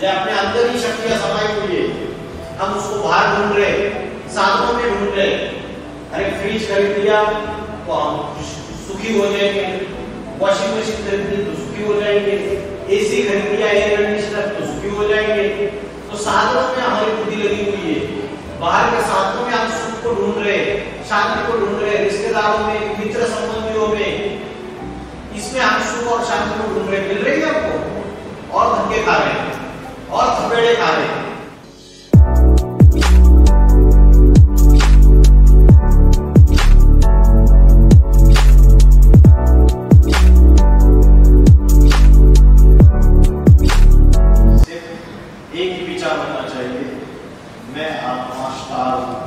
या अपने अंदर ही शक्तियां समाई हुई है, हम उसको बाहर ढूंढ रहे, साधनों में ढूंढ रहे। अरे फ्रिज खरीद लिया तो हम सुखी हो जाएंगे, वॉशिंग मशीन खरीद ली तो सुखी हो जाएंगे, एसी खरीद लिया, एयर कंडीशनर तो सुखी हो जाएंगे। तो साधनों में हमारी बुद्धि लगी हुई है, बाहर के साधनों में हम सुख को ढूंढ रहे, शांति को ढूंढ रहे, रिश्तेदारों में, मित्र संबंधियों में, इसमें हम सुख और शांति को ढूंढ रहे। मिल रही है आपको? और धक्के खा रहे हैं और थपेड़े खा रहे हैं। एक ही विचार होना चाहिए, मैं आत्मा स्टार हूं।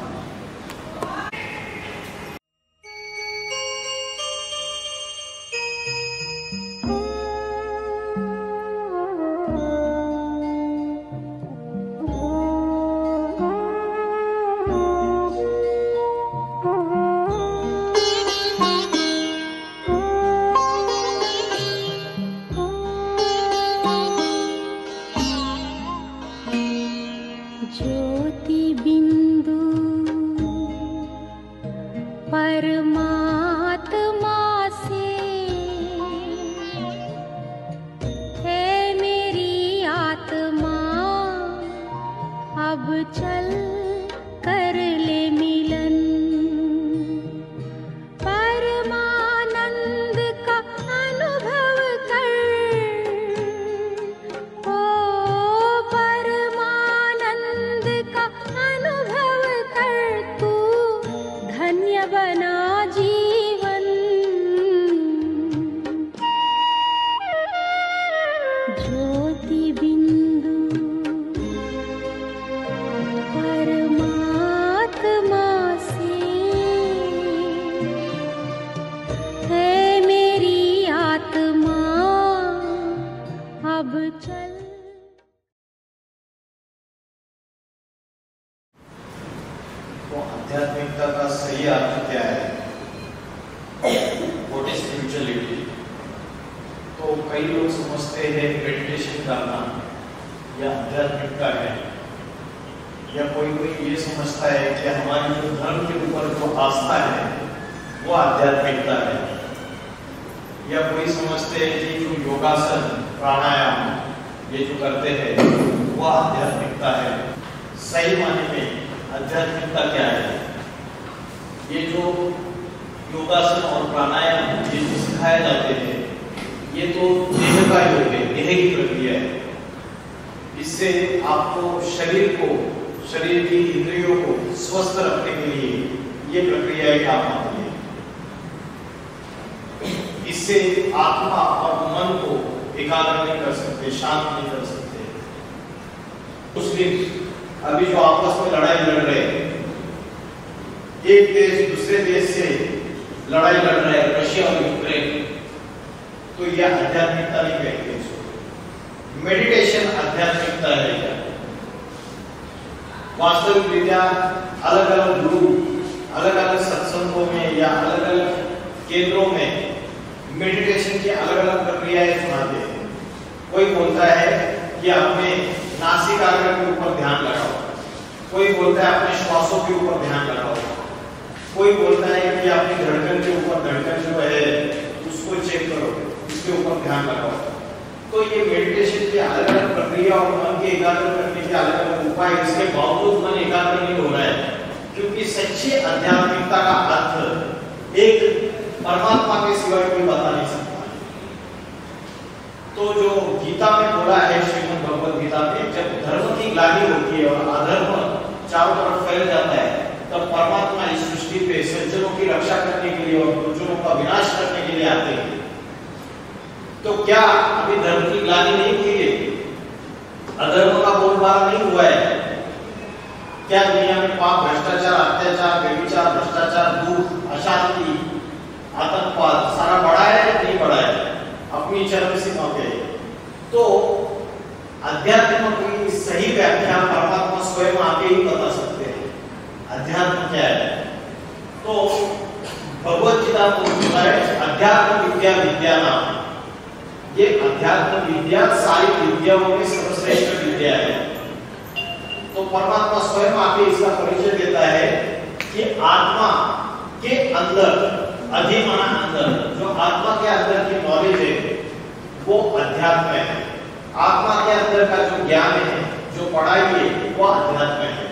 ज्योति बिंदु परमात्मा से है मेरी आत्मा, अब चल कर ले मिलन। परमानंद का अनुभव कर, ओ परमानंद का अनुभव कर, तू धन्य बना जीवन। ज्योति बिंदु परमात्मा से है मेरी आत्मा, अब चल। तो आध्यात्मिकता का सही अर्थ क्या है? What is spirituality? तो कई लोग समझते हैं मेडिटेशन करना या आध्यात्मिकता है, या कोई ये समझता है कि हमारी जो धर्म के ऊपर जो आस्था है वो आध्यात्मिकता है, या कोई समझते हैं कि जो योगासन प्राणायाम ये जो करते हैं वो आध्यात्मिकता है। सही मायने में आध्यात्मिकता क्या है? ये जो योगासन और प्राणायाम ये जो सिखाए जाते हैं ये तो देह का योग है, देह की प्रक्रिया है। इससे आपको शरीर को, शरीर की इंद्रियों को स्वस्थ रखने के लिए ये प्रक्रियाएं काम आती है। इससे आत्मा और मन को एकाग्र नहीं कर सकते, शांत नहीं कर सकते। मुस्लिम अभी जो आपस में लड़ाई लड़ रहे हैं, एक देश दूसरे देश से लड़ाई लड़ रहा है, रशिया और यूक्रेन, तो यह आध्यात्मिकता नहीं कहेंगे इसको। मेडिटेशन आध्यात्मिकता है क्या? वास्तविक विद्या अलग अलग गुरु अलग अलग सत्संगों में या अलग अलग केंद्रों में मेडिटेशन की अलग अलग प्रक्रियाएं सुनाते हैं। कोई बोलता है कि अपने नासिकाग्र के ऊपर ध्यान लगाओ, कोई बोलता है अपने श्वासों के ऊपर ध्यान लगाओ, कोई बोलता है कि अपनी धड़कन के ऊपर, धड़कन जो है उसको चेक करो, इसके ऊपर ध्यान लगाओ। तो ये मेडिटेशन की अलग अलग प्रक्रिया और मन के एकाग्र करने के अलग अलग उपाय, इसके बावजूद मन एकाग्र नहीं हो रहा है, क्योंकि सच्ची आध्यात्मिकता का अर्थ एक परमात्मा के सिवाय कोई बता नहीं सकता। तो जो गीता में बोला है, श्रीमद् भगवद गीता में, जब धर्म की ग्लानि होती है और अधर्म चारों तरफ फैल जाता है, तब परमात्मा इस सृष्टि पे सज्जनों की रक्षा करने के लिए और दुर्जनों का विनाश करने के लिए आते हैं। तो क्या अभी धर्म की ग्लानि नहीं हुई है? अधर्म का बोलबाला नहीं हुआ है? क्या दुनिया में पाप, भ्रष्टाचार, अत्याचार, व्यभिचार, भ्रष्टाचार, दुख, अशांति, आतंकवाद सारा बढ़ा है या नहीं बढ़ा है? अपनी चरम सीमा पे। तो अध्यात्म की सही व्याख्या परमात्मा स्वयं आके ही बता सकते हैं। अध्यात्म क्या है? तो भगवद गीता को अध्यात्म विद्या विद्या नाम। ये अध्यात्म विद्या सारी विद्याओं में सर्वश्रेष्ठ विद्या गया है। तो परमात्मा स्वयं आके इसका परिचय देता है कि आत्मा के अंदर, अधिमाना अंदर, जो आत्मा के अंदर की नॉलेज है वो अध्यात्म है। आत्मा के अंदर का जो ज्ञान है, जो पढ़ाई है, वो अध्यात्म है,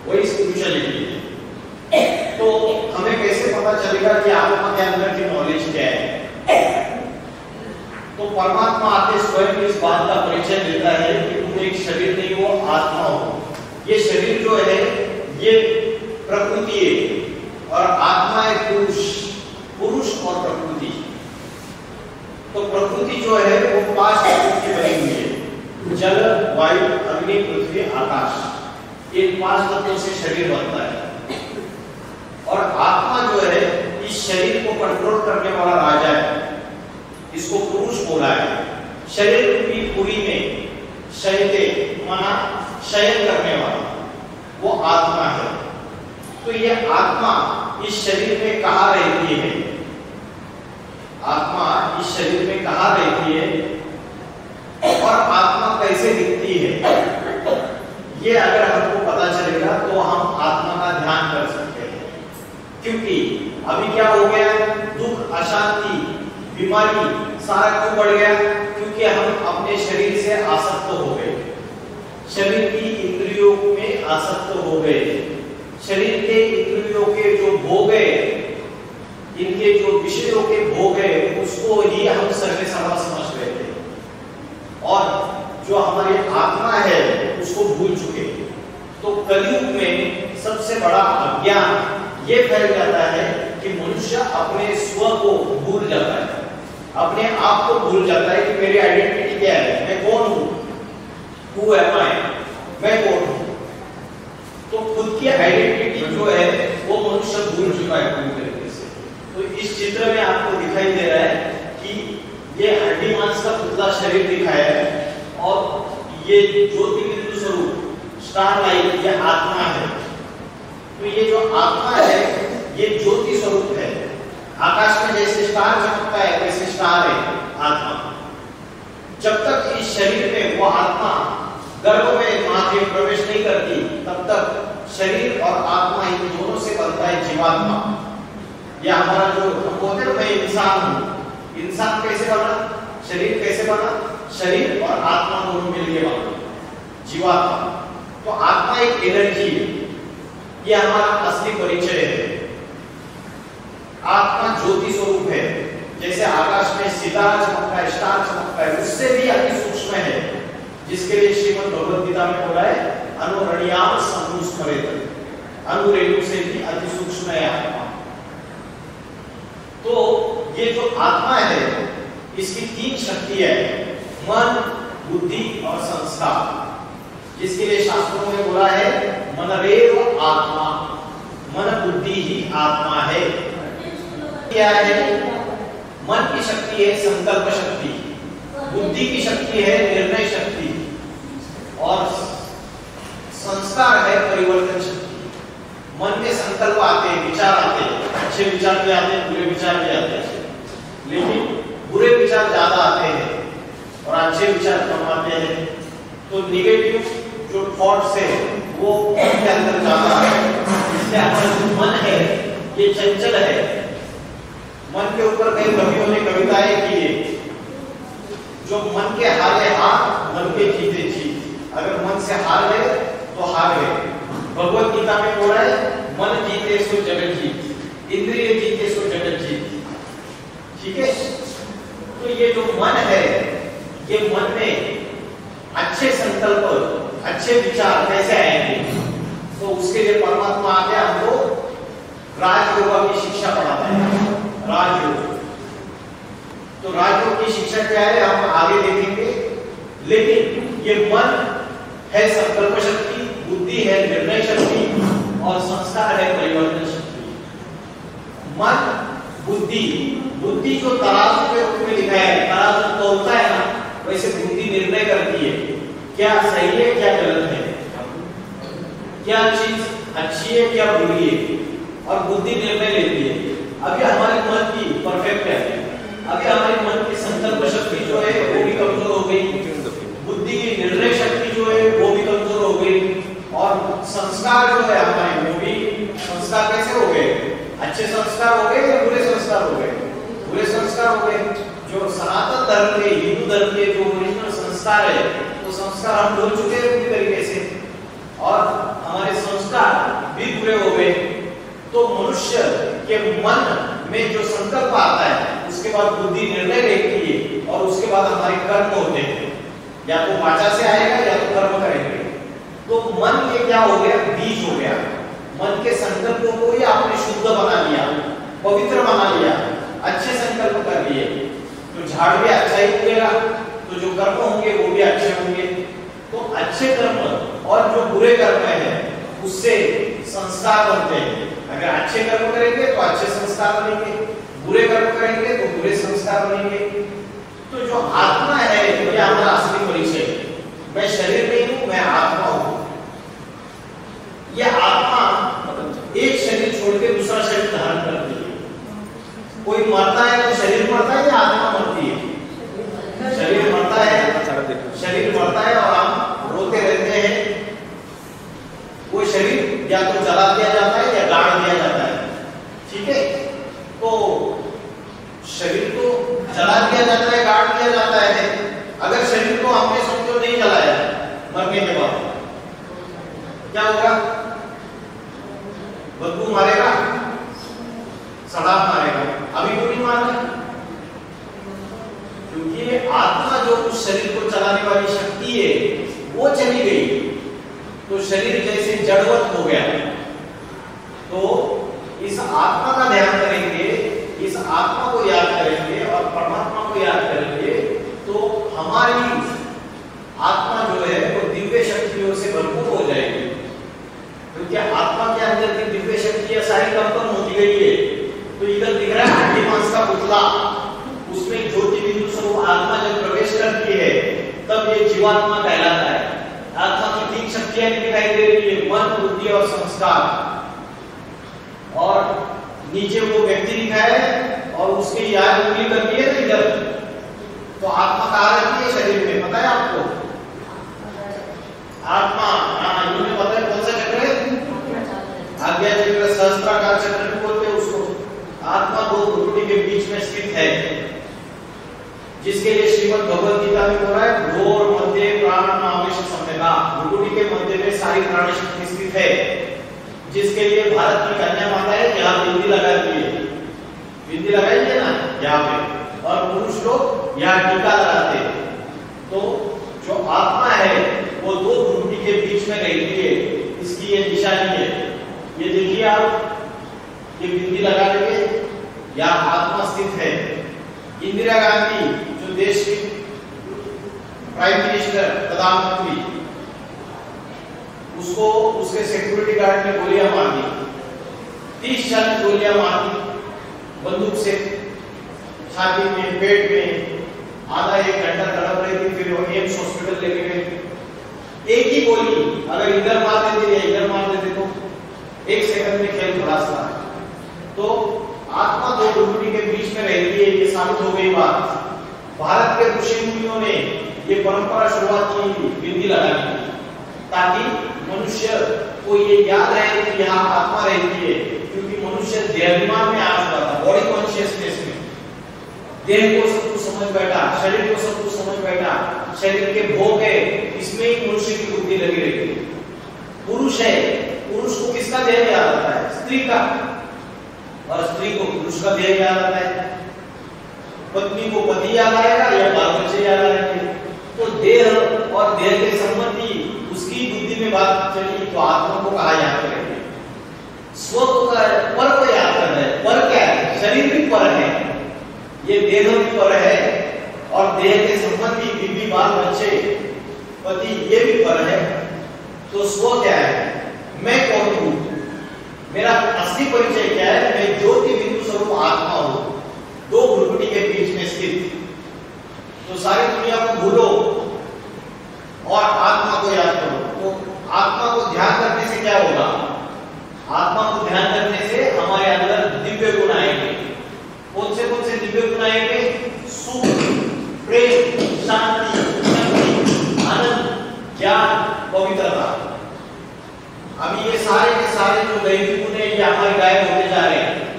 वही स्पिरिचुअलिटी है। तो हमें कैसे पता चलेगा कि आत्मा के अंदर की नॉलेज क्या है? तो परमात्मा आके स्वयं इस बात का परिचय देता है कि तुम एक शरीर नहीं हो, आत्मा हो। ये शरीर जो है ये प्रकृति है और आत्मा है पुरुष और प्रकृति। तो प्रकृति जो है वो 5 तत्वों की बनी हुई है, जल, वायु, अग्नि, पृथ्वी, आकाश। इन 5 तत्वों से शरीर बनता है और आत्मा जो है इस शरीर को कंट्रोल करने वाला राजा है। इसको पुरुष बोला है। शरीर की पूरी में शयते माना शयन करने वाला, वो आत्मा है। तो ये आत्मा इस शरीर में कहाँ रहती है? आत्मा इस शरीर में कहाँ रहती है और आत्मा कैसे दिखती है? ये अगर हमको पता चलेगा तो हम आत्मा का ध्यान कर सकते हैं। क्योंकि अभी क्या हो गया, दुख, अशांति, बीमारी सारा क्यों बढ़ गया? क्योंकि हम अपने शरीर से आसक्त हो गए, शरीर की इंद्रियों में आसक्त हो गए। शरीर के इंद्रियों के जो भोग है, इनके जो विषयों के भोग है, उसको ही हम सर्वे सर्वा समझ रहे थे और जो हमारी आत्मा है उसको भूल चुके। तो कलयुग में सबसे बड़ा अज्ञान ये फैल जाता है कि मनुष्य अपने स्व को भूल जाता है, अपने आप को भूल जाता है कि मेरी आइडेंटिटी क्या है, मैं कौन हूं, हु एम आई, मैं कौन हूं। तो खुद की आइडेंटिटी जो है वो मनुष्य भूल चुका है पूरी तरीके से। तो इस चित्र में आपको दिखाई दे रहा है कि ये हड्डी मांस का पुतला शरीर दिखाया है और ये ज्योति बिंदु स्वरूप स्टार लाइट ये आत्मा है। तो ये जो आत्मा है ये ज्योति स्वरूप है। आकाश में जैसे स्टार चमकता है वैसे स्टार है आत्मा। जब तक इस शरीर में वो आत्मा गर्भ में मां के प्रवेश नहीं करती तब तक शरीर और आत्मा इन दोनों से बनता है जीवात्मा। या हमारा जो हम बोलते हैं मैं इंसान हूं, इंसान कैसे बना, शरीर कैसे बना, शरीर और आत्मा दोनों मिलकर बना जीवात्मा। तो आत्मा एक एनर्जी है, ये हमारा असली परिचय है। आत्मा ज्योति स्वरूप है। जैसे आकाश में सितारा चमकता है, स्टार चमकता है, उससे भी अति सूक्ष्म है, जिसके लिए श्रीमद् भगवद गीता में बोला है अनुरणीयाम संस्मरेत, अनुरेणु से भी अति सूक्ष्म है आत्मा। तो ये जो आत्मा है इसकी 3 शक्ति है, मन, बुद्धि और संस्कार, जिसके लिए शास्त्रों में बोला है मनरेव आत्मा, मन बुद्धि ही आत्मा है। क्या है? मन की शक्ति है संकल्प शक्ति, बुद्धि की शक्ति है निर्णय शक्ति और संस्कार है परिवर्तन शक्ति। मन में संकल्प आते हैं, विचार आते हैं, अच्छे विचार भी आते हैं, बुरे विचार भी आते हैं, लेकिन बुरे विचार ज्यादा आते हैं और अच्छे विचार कम आते हैं। तो निगेटिव जो थॉट्स है वो मन के अंदर ज्यादा है। इसलिए हमारा जो मन है ये चंचल है। मन के ऊपर कई कवियों ने कविताएं की है, जो मन के हारे हार, मन के जीते जीत। अगर मन से हार गए तो हार गए। भगवत गीता में बोला है मन जीते सो जगत जीत, इंद्रिय जीते सो जगत जीत। ठीक है? तो ये जो मन है, ये मन में अच्छे संकल्प, अच्छे विचार कैसे आएंगे? तो उसके लिए परमात्मा आके हमको राजयोग की शिक्षा पढ़ाता है। राजयोग, तो राजयोग की शिक्षा क्या है हम आगे देखेंगे। लेकिन ये मन है संकल्प शक्ति, बुद्धि है निर्णय शक्ति और संस्कार है परिवर्तन शक्ति। मन, बुद्धि, बुद्धि जो तराजू के रूप में दिखाया है, तराजू तोलता है ना, वैसे बुद्धि निर्णय करती है क्या सही है क्या गलत है, क्या चीज अच्छी है क्या बुरी है, और बुद्धि निर्णय लेती है। अभी हमारे मन की परफेक्ट है, अभी हमारे मन की संकल्प शक्ति जो है वो भी कमजोर हो गई, बुद्धि की निर्णय शक्ति जो है वो गई। और संस्कार जो है हमारे, वो भी संस्कार कैसे हो गए? अच्छे संस्कार हो गए या बुरे संस्कार हो गए? बुरे संस्कार हो गए। जो सनातन धर्म के, हिंदू धर्म के जो ओरिजिनल संस्कार है, वो संस्कार हम भूल चुके हैं पूरी तरीके से, और हमारे संस्कार भी बुरे हो गए। तो मनुष्य के मन में जो संकल्प आता है, उसके बाद बुद्धि निर्णय लेती है, और उसके बाद हमारे कर्म होते हैं, या तो वाचा से आएगा या तो कर्म करेंगे। तो मन ये क्या हो गया? बीज हो गया। मन के संकल्पों को ही आपने शुद्ध बना लिया, पवित्र बना लिया, अच्छे संकल्प कर लिए, तो झाड़ भी अच्छा ही उगेगा, तो जो कर्म होंगे वो भी अच्छे होंगे। तो अच्छे कर्म और जो बुरे कर्म है उससे संस्कार बनते हैं। अगर अच्छे कर्म करेंगे तो अच्छे संस्कार बनेंगे, बुरे कर्म करेंगे तो बुरे संस्कार बनेंगे। तो जो आत्मा है ये हमारा असली परिचय है। मैं शरीर नहीं हूं, मैं आत्मा हूं। यह आत्मा एक शरीर छोड़ के दूसरा शरीर धारण करती है। कोई मरता है तो शरीर मरता है या आत्मा मरती है? शरीर मरता है, शरीर मरता है और हम रोते रहते हैं। वो शरीर या तो जला दिया जाता है या गाड़ दिया जाता है, ठीक है? तो शरीर को जला दिया जाता है, गाड़ दिया जाता है। अगर शरीर को हमने समझो नहीं जलाया, मरने के बाद क्या होगा? बदबू मारेगा, सड़ाप मारेगा। अभी तो नहीं मारना, क्योंकि आत्मा जो उस शरीर को चलाने वाली शक्ति है वो चली गई, तो शरीर जैसे जड़वत हो गया। तो इस आत्मा का ध्यान करेंगे, इस आत्मा को याद करेंगे और परमात्मा को याद करेंगे, तो हमारी आत्मा जो है वो दिव्य शक्तियों से भरपूर हो जाएगी। क्योंकि आत्मा के अंदर की दिव्य शक्तियां सारी कंपन होती गई है। तो इधर दिख रहा है हड्डी मांस का पुतला, उसमें ज्योति बिंदु स्वरूप आत्मा जब प्रवेश करती है तब ये जीवात्मा कहलाता है। आत्मा की तीन शक्तियां दिखाई दे रही है, मन, बुद्धि और संस्कार। और नीचे वो व्यक्ति लिखा है और उसकी याद उंगली करती है ना इधर, तो आत्मा कहाँ रहती है शरीर में, पता है आपको? आत्मा, हाँ, इन्होंने पता है कौन सा चक्र है? आज्ञा चक्र, सहस्त्राकार चक्र भी बोलते हैं उसको। आत्मा दो भ्रुकुटी के बीच में स्थित है, जिसके लिए श्रीमद् भगवद गीता में बोला है घोर मध्य प्राण आवेश संवेदा। भ्रुकुटी के मध्य में सारी प्राण शक्ति स्थित है, जिसके लिए भारत की कन्या माता है यहाँ बिंदी लगाती है, बिंदी लगाएंगे ना यहाँ पे, और पुरुष लोग यहाँ टीका लगाते हैं। तो जो आत्मा है वो दो भ्रुकुटी के बीच में रहती है, इसकी ये निशानी है। ये देखिए आप, ये बिंदी लगा देंगे, यहाँ आत्मा स्थित है। इंदिरा गांधी जो देश की प्राइम मिनिस्टर, प्रधानमंत्री, उसको उसके सिक्योरिटी गार्ड ने गोलियां मार दी, 30-40 गोलियां मार दी बंदूक से, छाती में, पेट में। आधा 1 घंटा तड़प रही थी, फिर वो एम्स हॉस्पिटल लेके गए। एक ही गोली अगर इधर मार देते या इधर मार देते तो 1 सेकंड में खेल खलास था। तो आत्मा दो भ्रुकुटी के बीच में रहती है, ये साबित हो गई बात। भारत के ऋषि मुनियों ने ये परंपरा शुरुआत की बिंदी लगाने की, ताकि मनुष्य को ये याद रहे कि यहाँ आत्मा रहती है। क्योंकि मनुष्य देहाभिमान में आ चुका था, बॉडी कॉन्शियसनेस में, देह को सब कुछ समझ बैठा, शरीर को सब कुछ समझ बैठा, शरीर के भोग है, इसमें ही मनुष्य की बुद्धि लगी रहती है। पुरुष है, पुरुष को किसका देह याद आता है? स्त्री का, और स्त्री को पुरुष का देह याद आता है। पत्नी को पति याद आएगा या बाल बच्चे याद आएंगे। तो देह और देह के संबंधी उसकी बुद्धि में बात चली, तो आत्मा को कहा याद करेंगे? स्व को पर को याद करना है। पर क्या है? शरीर भी पर है, ये देह भी पर है, और देह के संबंधी बीवी, बाल बच्चे, पति, ये भी पर है। तो स्व क्या है? मैं कौन हूं? मेरा असली परिचय क्या है? मैं ज्योति बिंदु स्वरूप आत्मा हूं, दो भ्रुकुटी के बीच में स्थित। तो सारी दुनिया को भूलो और आत्मा को याद करो। तो आत्मा को ध्यान करने से क्या होगा? आत्मा को ध्यान करने से हमारे अंदर दिव्य गुण आएंगे। कौन से दिव्य गुण आएंगे? सुख, प्रेम, शांति, शक्ति, आनंद, ज्ञान, पवित्रता। अभी ये सारे के सारे जो दैविक गुण है ये हमारे गायब होते जा रहे हैं।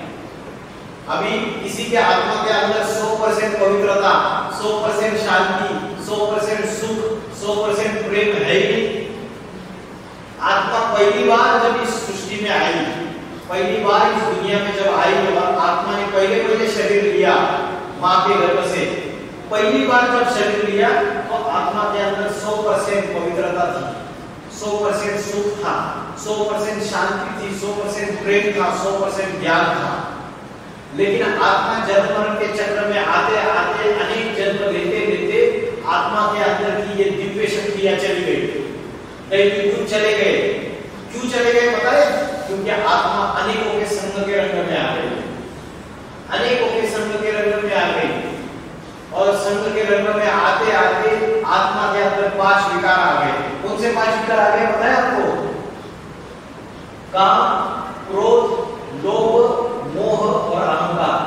अभी किसी के आत्मा के अंदर 100% पवित्रता, 100% शांति, 100% सुख, 100% प्रेम है ही। आत्मा पहली बार जब इस सृष्टि में आई, पहली बार इस दुनिया में जब आई, और आत्मा ने पहले शरीर लिया माँ के गर्भ से, पहली बार जब शरीर लिया तो आत्मा के अंदर 100% पवित्रता थी, 100% सुख था, 100% शांति थी, 100% प्रेम था, 100% ज्ञान था। लेकिन आत्मा जन्म मरण के चक्र में आते आते अनेक जन्म लेते लेते आत्मा के अंदर की ये दिव्य शक्तियां चली गई, दैविक गुण चले गए। क्यों चले गए पता है? क्योंकि आत्मा अनेकों के संग के रंग में आ गई, अनेकों के संग के रंग में आ गई। और संग के रंग में आते आते आत्मा के अंदर 5 विकार आ गए। कौन से 5 विकार आ गए पता है आपको? काम, क्रोध, लोभ, मोह और अहंकार।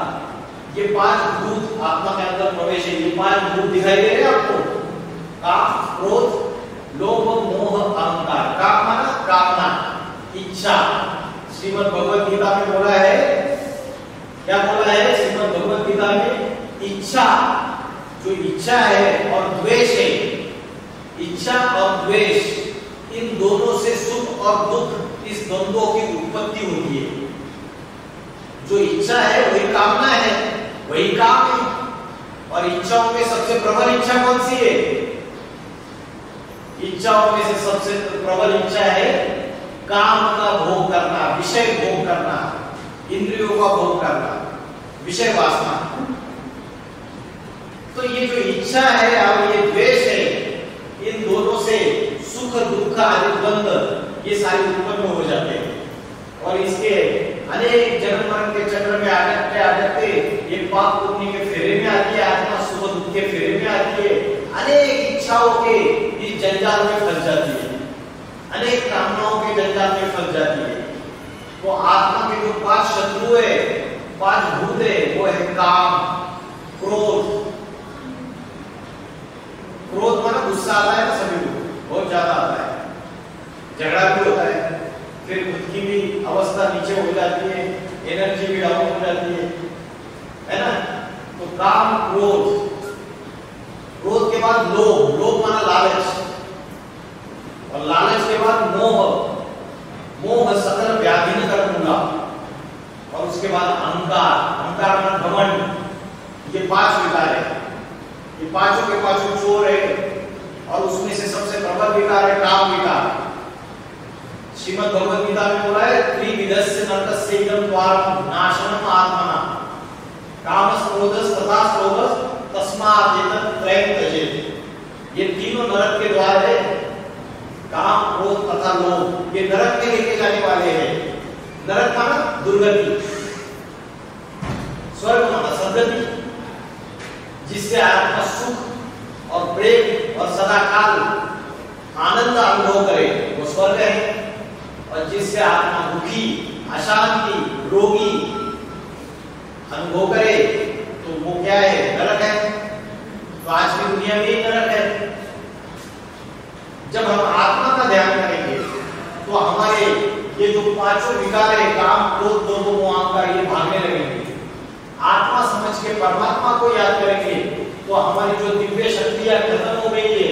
ये 5 भूत आत्मा के अंदर प्रवेश है। ये 5 भूत दिखाई दे रहे हैं आपको? काम, क्रोध, लोभ, मोह, अहंकार। काम माना कामना, इच्छा। श्रीमद् भगवद गीता में बोला है, क्या बोला है श्रीमद् भगवद गीता में? इच्छा, जो इच्छा है और द्वेष है, इच्छा और द्वेष, इन दोनों से सुख और दुख, इस द्वंद्वों की उत्पत्ति होती है। जो इच्छा है वही कामना है, वही काम है। और इच्छाओं में सबसे प्रबल इच्छा कौन सी है? इच्छाओं में से सबसे प्रबल इच्छा है काम का भोग करना, विषय भोग करना, इंद्रियों का भोग करना, विषय वासना। तो ये जो इच्छा है और ये द्वेष है, इन दोनों से सुख दुख आदि द्वंद्व ये सारे उत्पन्न हो जाते हैं। और इसके अनेक जन्म मरण के चक्र में आ जाते ये पाप पुण्य के फेरे में आती है, आत्मा सुख दुख के फेरे में आती है, अनेक इच्छाओं के इस जंजाल में फंस जाती है, अनेक कामनाओं के जंजाल में फंस जाती है। तो आत्मा के जो 5 शत्रु है, 5 भूत है, वो है काम, क्रोध। क्रोध माना गुस्सा आता है ना सभी को, बहुत ज्यादा आता है, झगड़ा भी होता है, फिर खुद की भी अवस्था नीचे हो जाती है, एनर्जी भी डाउन हो जाती है ना। तो काम, क्रोध, क्रोध के बाद लोभ, लोभ माना लालच, और लालच के बाद मोह, मोह सकल व्याधि न करूंगा, और उसके बाद अहंकार, अहंकार माना घमंड। ये 5 विकार है, ये पांचों के पांचों चोर है। और उसमें से सबसे प्रबल विकार है काम विकार। श्रीमद् भगवद गीता में बोला है त्रिविधस्य नरकस्य इदं द्वारं नाशनम आत्मना कामस् क्रोधस् तथा लोभस् तस्मात् एतत् त्रयं त्यजेत्। ये तीनों नरक के द्वार है, काम, क्रोध तथा लोभ। ये नरक में लेके जाने वाले हैं। नरक माना दुर्गति, स्वर्ग माना सद्गति, जिससे आत्मा सुख और प्रेम और सदाकाल आनंद अनुभव करे, वो स्वर्ग है। और जिससे आत्मा दुखी, अशांति, रोगी अनुभव करे, तो वो क्या है? नरक है। तो आज की दुनिया में ही नरक है। जब हम आत्मा का ध्यान करेंगे तो हमारे ये जो 5 विकार है, काम, क्रोध, लोभ, मोह, अहंकार, ये भागने लगेंगे। आत्मा समझ के परमात्मा को याद करेंगे तो हमारी जो दिव्य शक्तियां खत्म हो गई है,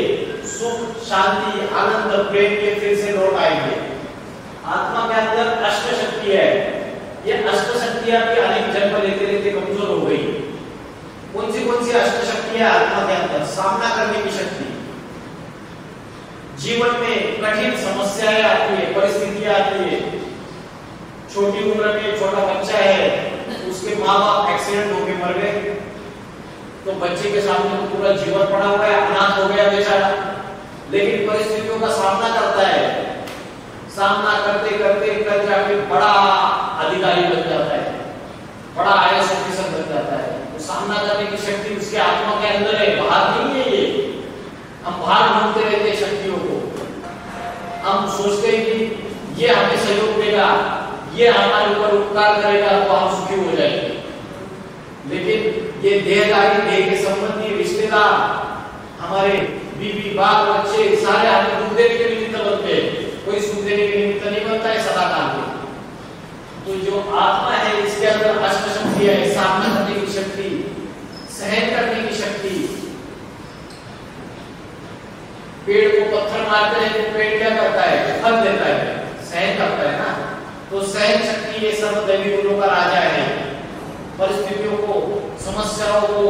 सुख, शांति, आनंद, प्रेम के फिर से लौट आएंगे। आत्मा के अंदर अष्ट शक्ति है। ये अष्ट शक्तियां भी अनेक जन्म लेते लेते कमजोर हो गई। कौन सी अष्ट शक्तियां आत्मा के अंदर? सामना करने की शक्ति, जीवन में कठिन समस्याएं आती है, परिस्थितियां आती है। छोटी उम्र में छोटा बच्चा है, उसके माँ बाप एक्सीडेंट होके मर गए, तो बच्चे के सामने तो पूरा जीवन पड़ा हुआ है, अनाथ हो गया बेचारा। लेकिन परिस्थितियों का सामना करता है, सामना करते करते कर जाके बड़ा अधिकारी बन जाता है, बड़ा आईएएस ऑफिसर बन जाता है। तो सामना करने की शक्ति उसके आत्मा के अंदर है, बाहर नहीं है। ये हम बाहर ढूंढते रहते हैं शक्तियों को, हम सोचते हैं कि ये हमें सहयोग देगा, ये हमारे ऊपर उपकार करेगा तो हम सुखी हो जाएंगे। लेकिन ये देहदारी, देह के संबंधी रिश्तेदार, हमारे बीवी बाल बच्चे सारे हमें दुख देने के निमित्त बनते हैं, कोई सुख देने के निमित्त नहीं बनता है सदा काल में। तो जो आत्मा है इसके अंदर अष्ट शक्तियां है, सामना करने की शक्ति, सहन करने की शक्ति। पेड़ को पत्थर मारते हैं तो पेड़ क्या करता है, फल देता है, सहन करता है ना। तो सहन शक्ति ये सब दैवी गुणों का राजा है। परिस्थितियों को, समस्याओं को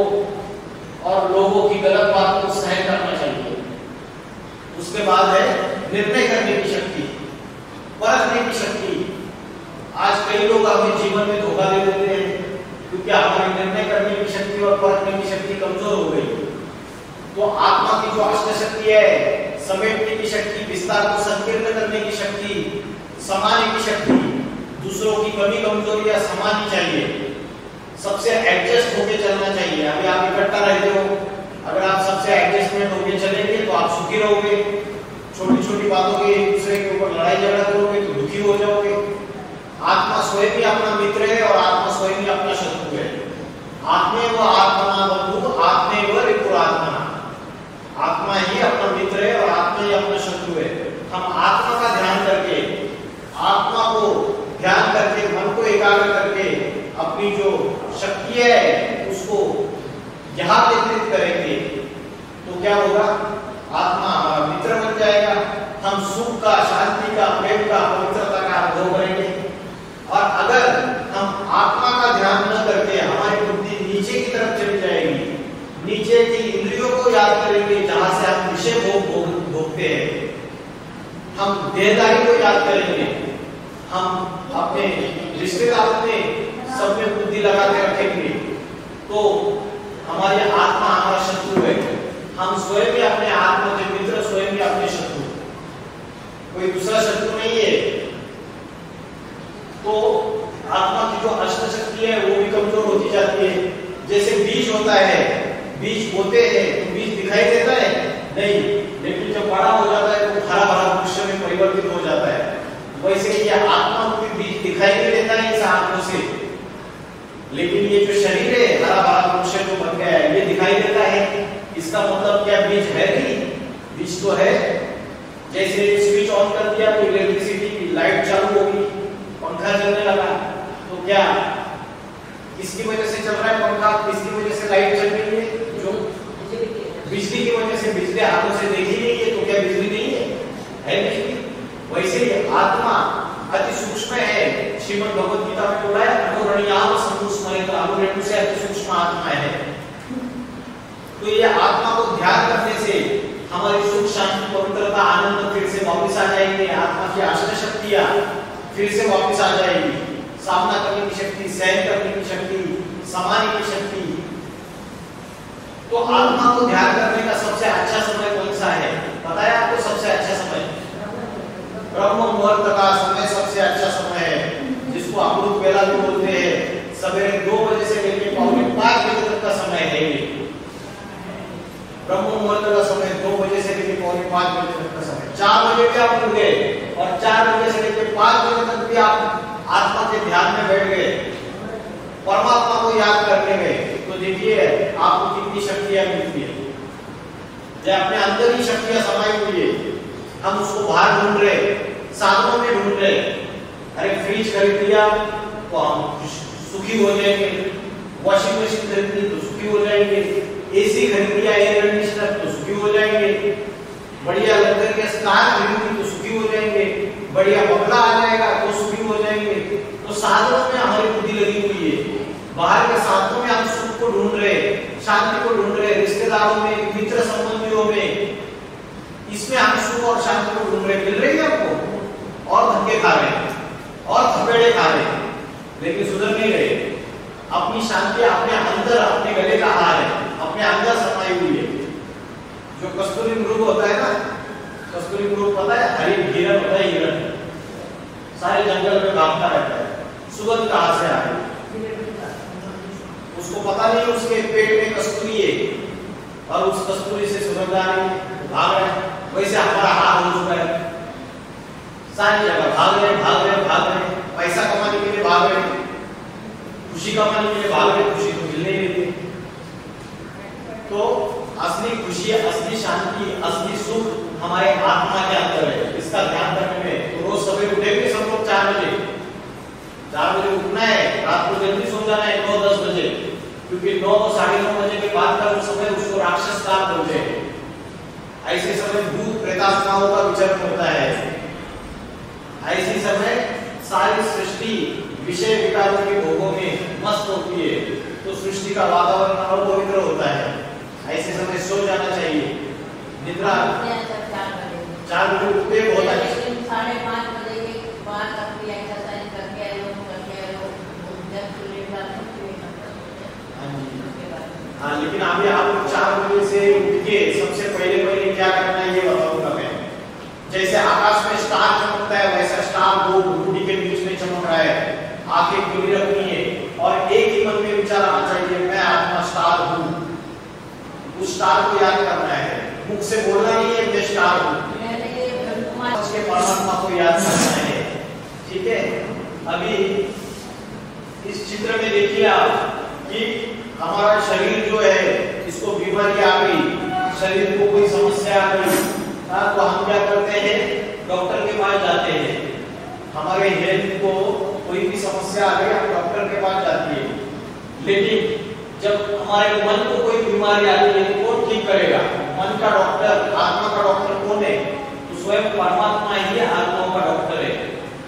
और लोगों की गलत बात को सहन करना चाहिए। उसके बाद है निर्णय करने की शक्ति, परखने की शक्ति। आज कई लोग अपने जीवन में धोखा दे देते हैं क्योंकि हमारी निर्णय करने की शक्ति और परखने की शक्ति कमजोर हो गई। तो आत्मा की जो अष्ट शक्ति है, समेटने की शक्ति, विस्तार को संकीर्ण करने की शक्ति, समाने की शक्ति, दूसरों की कमी कमजोरियां समानी चाहिए, सबसे एडजस्ट होके चलना चाहिए। अभी आप इकट्ठा रहते हो, अगर आप सबसे एडजस्टमेंट होके चलेंगे तो आप सुखी रहोगे। छोटी छोटी बातों के एक दूसरे के ऊपर लड़ाई झगड़ा करोगे तो दुखी हो जाओगे। आत्मा स्वयं ही अपना मित्र है और आत्मा स्वयं ही अपना शत्रु है। आत्मेव आत्मना बंधु आत्मेव रिपुरात्मना। आत्मा ही अपना मित्र है और आत्मा ही अपना शत्रु है। हम आत्मा का ध्यान करके, आत्मा को ध्यान करके, मन को एकाग्र करके अपनी जो शक्ति है उसको यहाँ केंद्रित करेंगे तो क्या होगा, आत्मा हमारा मित्र बन जाएगा। हम सुख का, शांति का, प्रेम का, पवित्रता का अनुभव करेंगे। और अगर हम आत्मा का ध्यान न करके हमारी बुद्धि नीचे की तरफ चली जाएगी, नीचे की इंद्रियों को याद करेंगे जहां से हम विषय भोगते हैं, हम देहदारी को याद करेंगे, हम अपने रिश्तेदारों में सब में बुद्धि लगा के रखेंगे, तो हमारी आत्मा हमारा शत्रु है। हम स्वयं भी अपने आत्मा के मित्र, स्वयं भी अपने शत्रु, कोई दूसरा शत्रु नहीं है। तो आत्मा की जो अष्ट शक्ति है वो भी कमजोर होती जाती है। जैसे बीज होता है, बीज बोते हैं तो बीज दिखाई देता है नहीं, लेकिन जब बड़ा हो जाता है तो हरा भरा वृक्ष में परिवर्तित हो जाता है। वैसे ये आत्मा को भी बीज दिखाई नहीं देता है इस आंखों से, लेकिन ये जो शरीर है हरा भरा वृक्ष जो बन गया है ये दिखाई देता है। इसका मतलब क्या बीज है नहीं? बीज तो है। जैसे स्विच ऑन कर दिया तो इलेक्ट्रिसिटी की लाइट चालू होगी, पंखा चलने लगा, तो क्या किसकी वजह से चल रहा है पंखा, किसकी वजह से लाइट चल रही है? जो बिजली की वजह से, बिजली हाथों से देखी नहीं है तो क्या बिजली नहीं है बिजली। वैसे ही आत्मा अति सूक्ष्म है। श्रीमद् भगवद गीता में बोला है अनुरणीयाम संस्मरित, अनुरणु से अति सूक्ष्म आत्मा है। तो ये आत्मा को ध्यान करने से हमारी सुख, शांति, पवित्रता, आनंद फिर से वापस आ जाएंगे। आत्मा की अष्ट शक्तियां फिर से वापस आ जाएगी। सामना करने की शक्ति, सहन करने की शक्ति, समाने की शक्ति। तो आत्मा को ध्यान करने का सबसे अच्छा समय कौन सा है? पता है आपको सबसे अच्छा समय? ब्रह्म मुहूर्त का समय सबसे अच्छा समय है, जिसको अमृत वेला भी बोलते हैं। सवेरे 2 बजे से लेकर पौने 5 बजे तक का समय है ये। ब्रह्म मुहूर्त का समय 2 बजे से लेकर पौने 5 बजे तक का समय। 4 बजे भी आप उठ गए और 4 बजे से लेकर 5 बजे तक भी आप आत्मा के ध्यान में बैठ गए, परमात्मा को याद करने गए, तो देखिए आपको कितनी शक्तियां मिलती है। जब अपने अंदर ही शक्तियां समाई हुई है, हम उसको बाहर ढूंढ रहे, साधनों में ढूंढ रहे। अरे फ्रिज खरीद लिया तो हम सुखी हो जाएंगे, वॉशिंग मशीन खरीद ली तो सुखी हो जाएंगे, एसी खरीद लिया, एयर कंडीशनर तो सुखी हो जाएंगे, बढ़िया लग्जरियस कार खरीद ली तो सुखी हो जाएंगे, बढ़िया बंगला आ जाएगा तो सुखी हो जाएंगे। तो साधनों में हमारी बुद्धि लगी हुई है। बाहर के साधनों में हम सुख को ढूंढ रहे, शांति को ढूंढ रहे, रिश्तेदारों में, मित्र संबंधियों में, इसमें हम सुख और शांति को ढूंढ रहे। मिल रही है आपको? और धक्के खा रहे हैं और थपेड़े खा रहे हैं, लेकिन सुधर नहीं रहे। अपनी शांति अपने अंदर, अपने गले का हार है, अपने अंदर समाई हुई है। जो कस्तूरी मृग होता है ना, कस्तूरी मृग पता है, हरी हिरण होता है, हिरण सारे जंगल में भागता रहता है। सुगंध कहां से आ रही, उसको पता नहीं उसके पेट में कस्तूरी है और उस कस्तूरी से सुगंध आ रही है, भाग रहा है। वैसे हमारा हाथ हो चुका है, सारी जगह भाग रहे, भाग रहे, भाग रहे, पैसा कमाने के लिए भाग रहे, खुशी कमाने के लिए भाग रहे, खुशी तो मिलने नहीं देती। तो असली खुशी, असली शांति, असली सुख हमारे आत्मा के अंदर है। इसका ध्यान रखने में तो रोज सवेरे उठेंगे सब लोग 4 बजे उठना है, रात को जल्दी सो जाना है 9-10 बजे, क्योंकि 9 और 9:30 बजे के बाद का जो समय उसको राक्षस काल बोलते हैं। ऐसे समय भूत प्रेतात्माओं का विचरण होता है। ऐसे समय सारी सृष्टि विषय विकारों के भोगों में मस्त होती है, तो सृष्टि का वातावरण अपवित्र होता है। ऐसे समय सो जाना चाहिए। निद्रा 4 बजे उठते बहुत अच्छा, 5:30 बजे के बाद अपनी एक्सरसाइज करके आए लोग हाँ, लेकिन अभी आप 4 बजे से उठ के सबसे पहले क्या करना है ये बताऊंगा मैं। जैसे आकाश में स्टार चमकता है वैसा स्टार दो भुरुड़ी के बीच में चमक रहा है, आंखें खुली रखनी है और एक ही मन में विचार आना चाहिए, मैं आत्मा स्टार हूँ। उस स्टार को याद करना है, मुख से बोलना नहीं है मैं स्टार हूँ, उसके परमात्मा को याद करना है। ठीक है, अभी इस चित्र में देखिए आप कि हमारा शरीर जो है इसको बीमारी आ गई, शरीर को कोई समस्या आ गई, तो हम क्या करते हैं, डॉक्टर के पास जाते हैं। हमारे हेल्थ को कोई भी समस्या आ गई हम डॉक्टर के पास जाते हैं। लेकिन जब हमारे मन को कोई बीमारी आती है तो कौन ठीक करेगा? मन का डॉक्टर, आत्मा का डॉक्टर कौन है? तो स्वयं परमात्मा ही आत्मा का डॉक्टर है।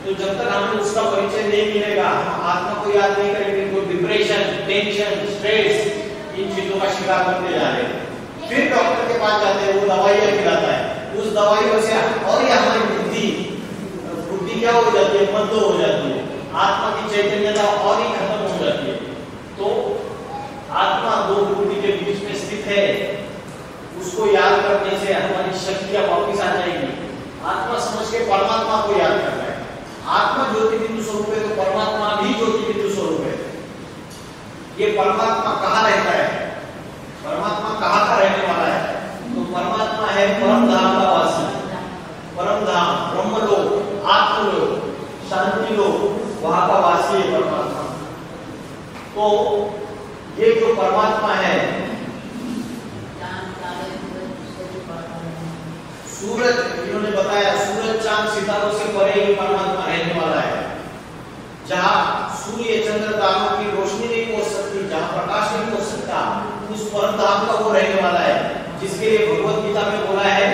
तो जब तक हमें उसका परिचय नहीं मिलेगा, हम आत्मा को याद नहीं करेंगे तो डिप्रेशन, टेंशन, स्ट्रेस, इन चीजों का शिकार बनते जा रहे हैं। फिर डॉक्टर के पास जाते हैं, वो दवाइयां खिलाता है, उस दवाइयों से और ये हमारी बुद्धि क्या हो जाती है, मंद हो जाती है, आत्मा की चैतन्यता और ही खत्म हो जाती है। तो आत्मा दो बुद्धि के बीच में स्थित है, उसको याद करने से हमारी शक्तियां वापस आ जाएगी। आत्मा समझ के परमात्मा को याद करना है। आत्मा ज्योति बिंदु स्वरूप है तो परमात्मा भी ज्योति बिंदु स्वरूप है। ये परमात्मा कहाँ रहता है? परमात्मा कहाँ का रहने वाला है? तो परमात्मा है परम धाम का वासी, परम धाम, ब्रह्मलोक, आत्मलोक, शांति लोक, वहां का वासी है परमात्मा। तो ये जो परमात्मा है, सूरज, इन्होंने बताया सूरज चांद सितारों से परे ही परमात्मा रहने वाला है। जहां सूर्य चंद्र तारों की रोशनी नहीं पहुंच सकती, जहां प्रकाश नहीं पहुंच सकता, उस परम धाम का वो रहने वाला है, जिसके लिए भगवत गीता में बोला है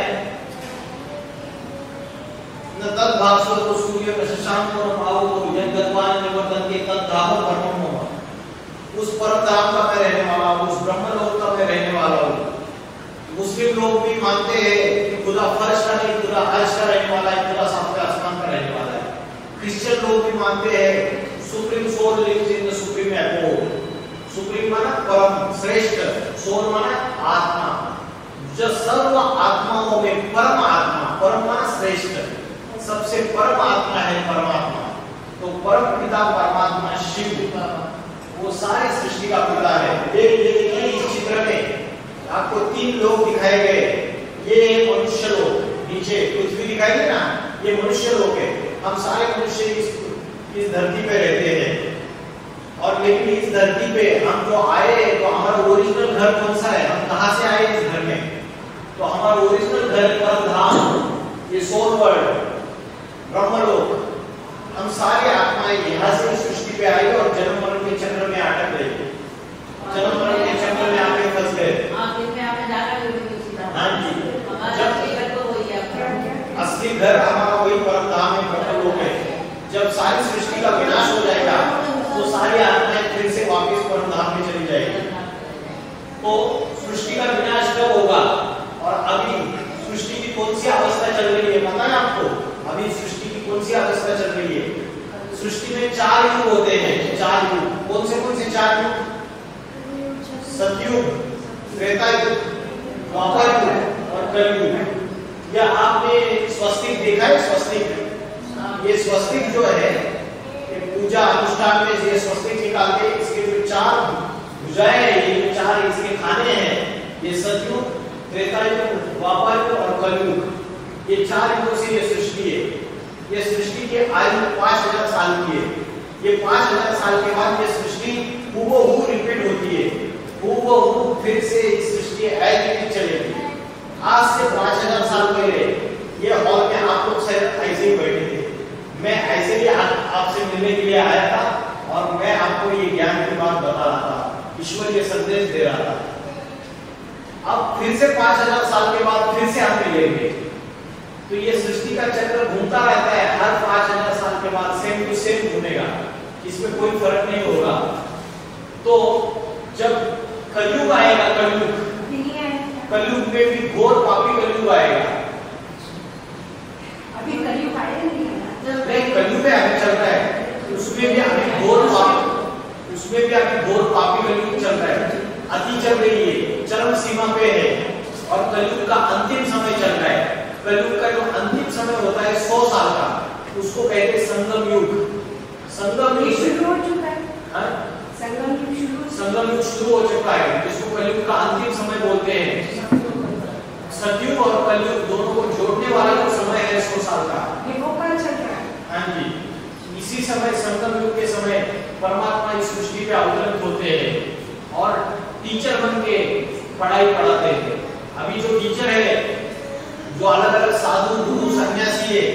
न तद भास्वर तो सूर्य में शशांको न पावो तो यज्ञत्वान निवर्तन्ते तद धाम परमो। उस परम धाम का मैं रहने वाला हूं, उस ब्रह्मलोक का मैं रहने वाला हूं। मुस्लिम लोग भी मानते हैं कि खुदा फर्श का नहीं, खुदा अर्श का रहने वाला है, खुदा सातवें आसमान का रहने वाला है। क्रिश्चियन लोग भी मानते हैं supreme soul lives in the supreme abode. Supreme माना परम श्रेष्ठ, सोल माना आत्मा, जो सर्व आत्माओं में परम आत्मा, परम माना श्रेष्ठ, सबसे परम आत्मा है परमात्मा। तो परम पिता परमात्मा शिव, वो सारी सृष्टि का पिता है। देखिए इस चित्र में आपको 3 लोग दिखाए गए। ये मनुष्य लोग, नीचे पृथ्वी दिखाई दे ना, ये मनुष्य लोग है। हम सारे मनुष्य इस धरती पे रहते हैं, और लेकिन इस धरती पे हम जो आए तो हमारा ओरिजिनल घर कौन सा है? हम कहाँ से आए इस घर में? तो हमारा ओरिजिनल घर परमधाम, ये सोल वर्ल्ड, ब्रह्मलोक। हम सारे आत्माएं यहाँ से सृष्टि पे आई और जन्म मरण के चक्र में अटक गई, जन्म मरण के चक्र में आके फंस गए। हाँ जी, असली घर हमारा वही परम धाम है, ब्रह्मलोक है। जब सारी सृष्टि का विनाश हो जाएगा तो सारी आत्माएं फिर से वापस परम धाम में चली जाएगी। तो सृष्टि का विनाश कब होगा? और अभी सृष्टि की कौन सी अवस्था चल रही है पता है आपको? अभी सृष्टि की कौन सी अवस्था चल रही है? सृष्टि में 4 युग होते हैं, 4 युग। कौन से 4 युग? सतयुग, त्रेता युग, द्वापर युग और कलयुग। या आपने स्वस्तिक देखा है? स्वस्तिक, ये स्वस्तिक जो है पूजा अनुष्ठान में ये स्वस्तिक निकालते हैं। इसके जो 4 भुजाएं हैं, ये जो 4 इसके खाने हैं, ये सतयुग, त्रेता युग, द्वापर युग और कलयुग। ये 4 युगों से ये सृष्टि है। ये सृष्टि की आयु 5000 साल की है। ये 5000 साल के बाद ये सृष्टि हूबहू रिपीट होती है, हूबहू वो फिर से सृष्टि ऐसी चलेगी। आज से 5000 साल पहले ये हॉल में आप लोग शायद ऐसे ही बैठे थे, मैं ऐसे ही आपसे मिलने के लिए आया था और मैं आपको ये ज्ञान की बात बता रहा था, ईश्वर ये संदेश दे रहा था। अब फिर से 5000 साल के बाद फिर से हम मिलेंगे, तो ये सृष्टि का चक्र घूमता रहता है, हर 5000 साल के बाद सेम टू सेम घूमेगा, इसमें कोई फर्क नहीं होगा। तो जब कलयुग आएगा, कलयुग में भी घोर पापी कलयुग आएगा। अभी कलयुग आया नहीं है, नहीं कलयुग में आगे चल रहा है, उसमें भी अभी घोर पापी कलयुग चल रहा है, अति चल रही है, चरम सीमा पे है और कलयुग का अंतिम समय चल रहा है। कलयुग का जो अंतिम समय होता है 100 साल का, उसको कहते हैं संगम युग। संगम युग शुरू हो चुका है, संगम युग शुरू हो चुका है, जिसको कलयुग का अंतिम समय बोलते हैं। सतयुग और कलयुग दोनों को जोड़ने वाला जो समय है 100 साल का, ये वो कल चल रहा है। हाँ जी, इसी समय संगम युग के समय परमात्मा इस सृष्टि पे अवतरित होते हैं और टीचर बन के पढ़ाई पढ़ाते हैं। अभी जो टीचर है, जो अलग अलग साधु गुरु सन्यासी है,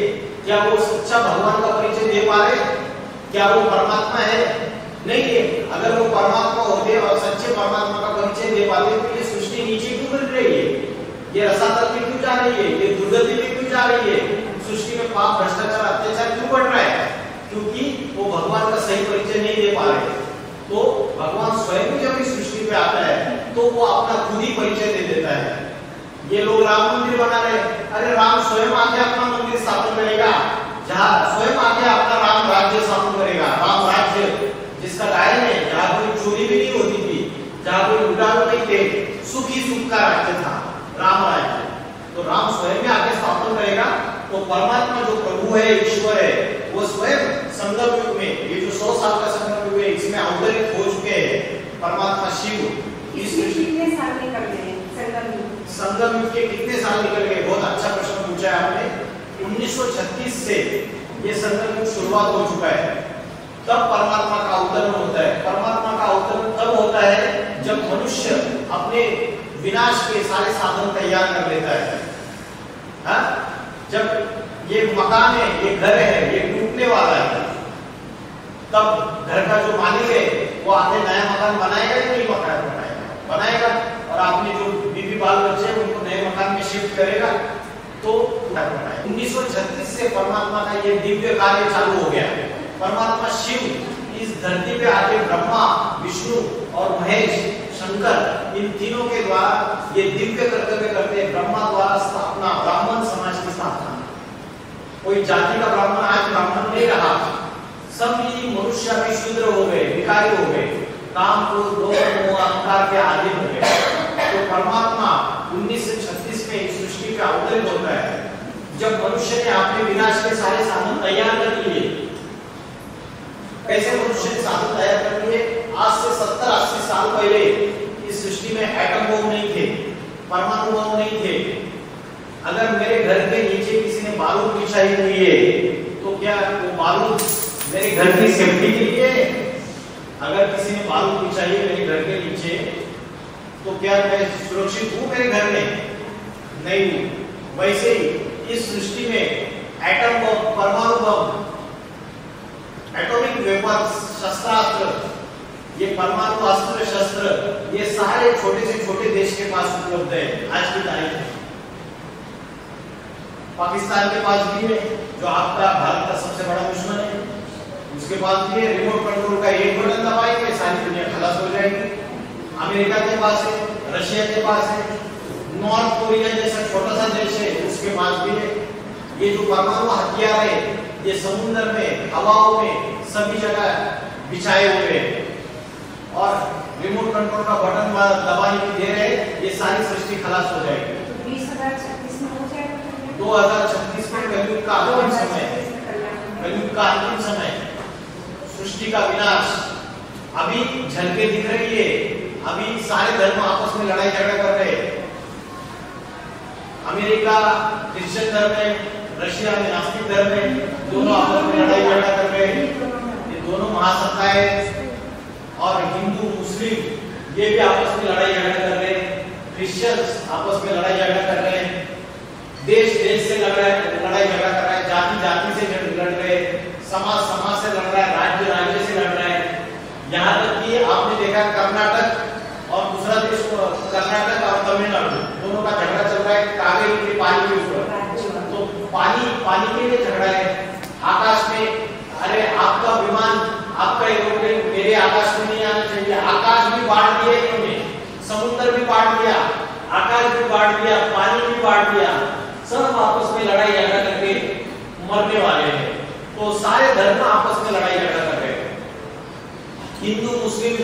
क्या वो सच्चा भगवान का परिचय दे पा रहे? क्या वो परमात्मा है? नहीं है। अगर वो परमात्मा होते और सच्चे परमात्मा का परिचय दे पाते तो ये सृष्टि नीचे क्यों गिर रही है, ये रसातल में क्यों जा रही है, ये दुर्गति में क्यों जा रही है, सृष्टि में पाप भ्रष्टाचार अत्याचार क्यों बढ़ रहा है? क्योंकि वो भगवान का सही परिचय नहीं दे पा रहे। तो भगवान स्वयं जब इस सृष्टि पे आता है तो वो अपना खुद ही परिचय दे देता है। ये लोग राम मंदिर बना रहे, अरे राम स्वयं आके अपना मंदिर स्थापन करेगा, जहाँ स्वयं आके अपना राम राज्य स्थापन करेगा। राम राज्य जिसका गायन है, जहाँ कोई चोरी भी नहीं होती थी, जहाँ कोई लुटारू नहीं थे, सुख ही सुख का राज्य था, राम राज्य। तो राम स्वयं में आके स्थापन करेगा। तो परमात्मा जो प्रभु है, ईश्वर है, वो स्वयं संगम युग में, ये जो 100 साल का संगम युग है, इसमें अवतरित हो चुके हैं परमात्मा शिव। कितने साल निकल गए संगम युग के कितने साल निकल गए? बहुत अच्छा प्रश्न पूछा है आपने। 1936 से ये संगम युग शुरुआत हो चुका है, तब परमात्मा का अवतरण होता है। परमात्मा का अवतरण तब होता है जब मनुष्य अपने विनाश के सारे साधन तैयार कर लेता है। हाँ? जब ये मकान है, ये घर है, ये टूटने वाला है, तब घर का जो मालिक है वो आगे नया मकान बनाएगा या नहीं बनाएगा और आपने जो बीवी बाल बच्चे हैं उनको नए मकान में शिफ्ट करेगा। तो 1936 से परमात्मा का ये दिव्य कार्य चालू हो गया। परमात्मा शिव इस धरती पे आके ब्रह्मा, विष्णु और महेश, शंकर, इन तीनों के द्वारा ये दिव्य कर्तव्य करते हैं। ब्रह्मा द्वारा स्थापना, ब्राह्मण समाज की स्थापना। कोई जाति का ब्राह्मण आज ब्राह्मण नहीं रहा, सब ही मनुष्य भी शूद्र हो गए, भिखारी हो गए, काम क्रोध लोभ मोह अहंकार के आदि हो गए। तो परमात्मा 1936 में इस सृष्टि पे अवतरित होता है, जब मनुष्य ने अपने विनाश के सारे साधन तैयार कर लिए। कैसे मनुष्य ने साधन तैयार कर लिए? आज से 70-80 साल पहले इस सृष्टि में एटम बम नहीं थे, परमाणु बम नहीं थे। अगर मेरे घर के नीचे किसी ने बारूद बिछाई हुई है तो क्या वो बारूद मेरे घर की सेफ्टी के लिए? अगर किसी ने बारूद बिछाई है मेरे घर के नीचे तो क्या मैं सुरक्षित हूँ मेरे घर में? नहीं हूँ। वैसे ही इस सृष्टि में एटम बम, परमाणु बम, एटॉमिक वेपन्स, शस्त्रास्त्र, ये परमाणु अस्त्र शस्त्र, ये सारे छोटे से छोटे देश के पास उपलब्ध है आज की तारीख में। पाकिस्तान के पास भी है, जो आपका भारत का सबसे बड़ा दुश्मन है, उसके पास भी है। रिमोट कंट्रोल का एक बटन दबाएंगे सारी दुनिया खलास हो जाएगी। अमेरिका के पास है, रशिया के पास है, नॉर्थ कोरिया जैसा छोटा सा देश है उसके पास भी है। ये जो परमाणु हथियार है ये समुद्र में, हवाओं में, सभी जगह बिछाए हुए हैं और रिमोट कंट्रोल का बटन दबाने की देर है, ये सारी सृष्टि खलास हो जाएगी। 2036 में हो जाएगा। 2036 में कलयुग का अंतिम समय, कलयुग का अंतिम समय, सृष्टि का विनाश अभी झलके दिख रही है। अभी सारे धर्म आपस में लड़ाई झगड़ा कर रहे हैं। अमेरिका क्रिश्चियन धर्म है, रशिया में नास्तिक धर्म है, दोनों आपस में लड़ाई झगड़ा कर रहे हैं। ये दोनों महासत्ताएं और हिंदू मुस्लिम ये भी आपस में लड़ाई झगड़ा कर रहे हैं, क्रिश्चियंस आपस में लड़ाई झगड़ा कर रहे हैं, देश देश से लड़ाई झगड़ा कर रहा है, जाति जाति से लड़ रहे हैं, समाज समाज से लड़ रहा है, राज्य राज्य से लड़ रहा है। यहाँ तक कि आपने देखा कर्नाटक और दूसरा देश कर्नाटक और तमिलनाडु दोनों का झगड़ा चल रहा है कावेरी के पानी के ऊपर। तो पानी के लिए झगड़ा है। आकाश में अरे आपका विमान आपका एरोप्लेन मेरे आकाश में नहीं आना चाहिए, आकाश भी बांट दिया इन्होंने, समुद्र भी बांट दिया, आकाश भी बांट दिया, पानी भी बांट दिया, सब आपस में लड़ाई झगड़ा करके मरने वाले हैं। तो सारे धर्म आपस में लड़ाई झगड़ा कर रहे हैं। हिंदू मुस्लिम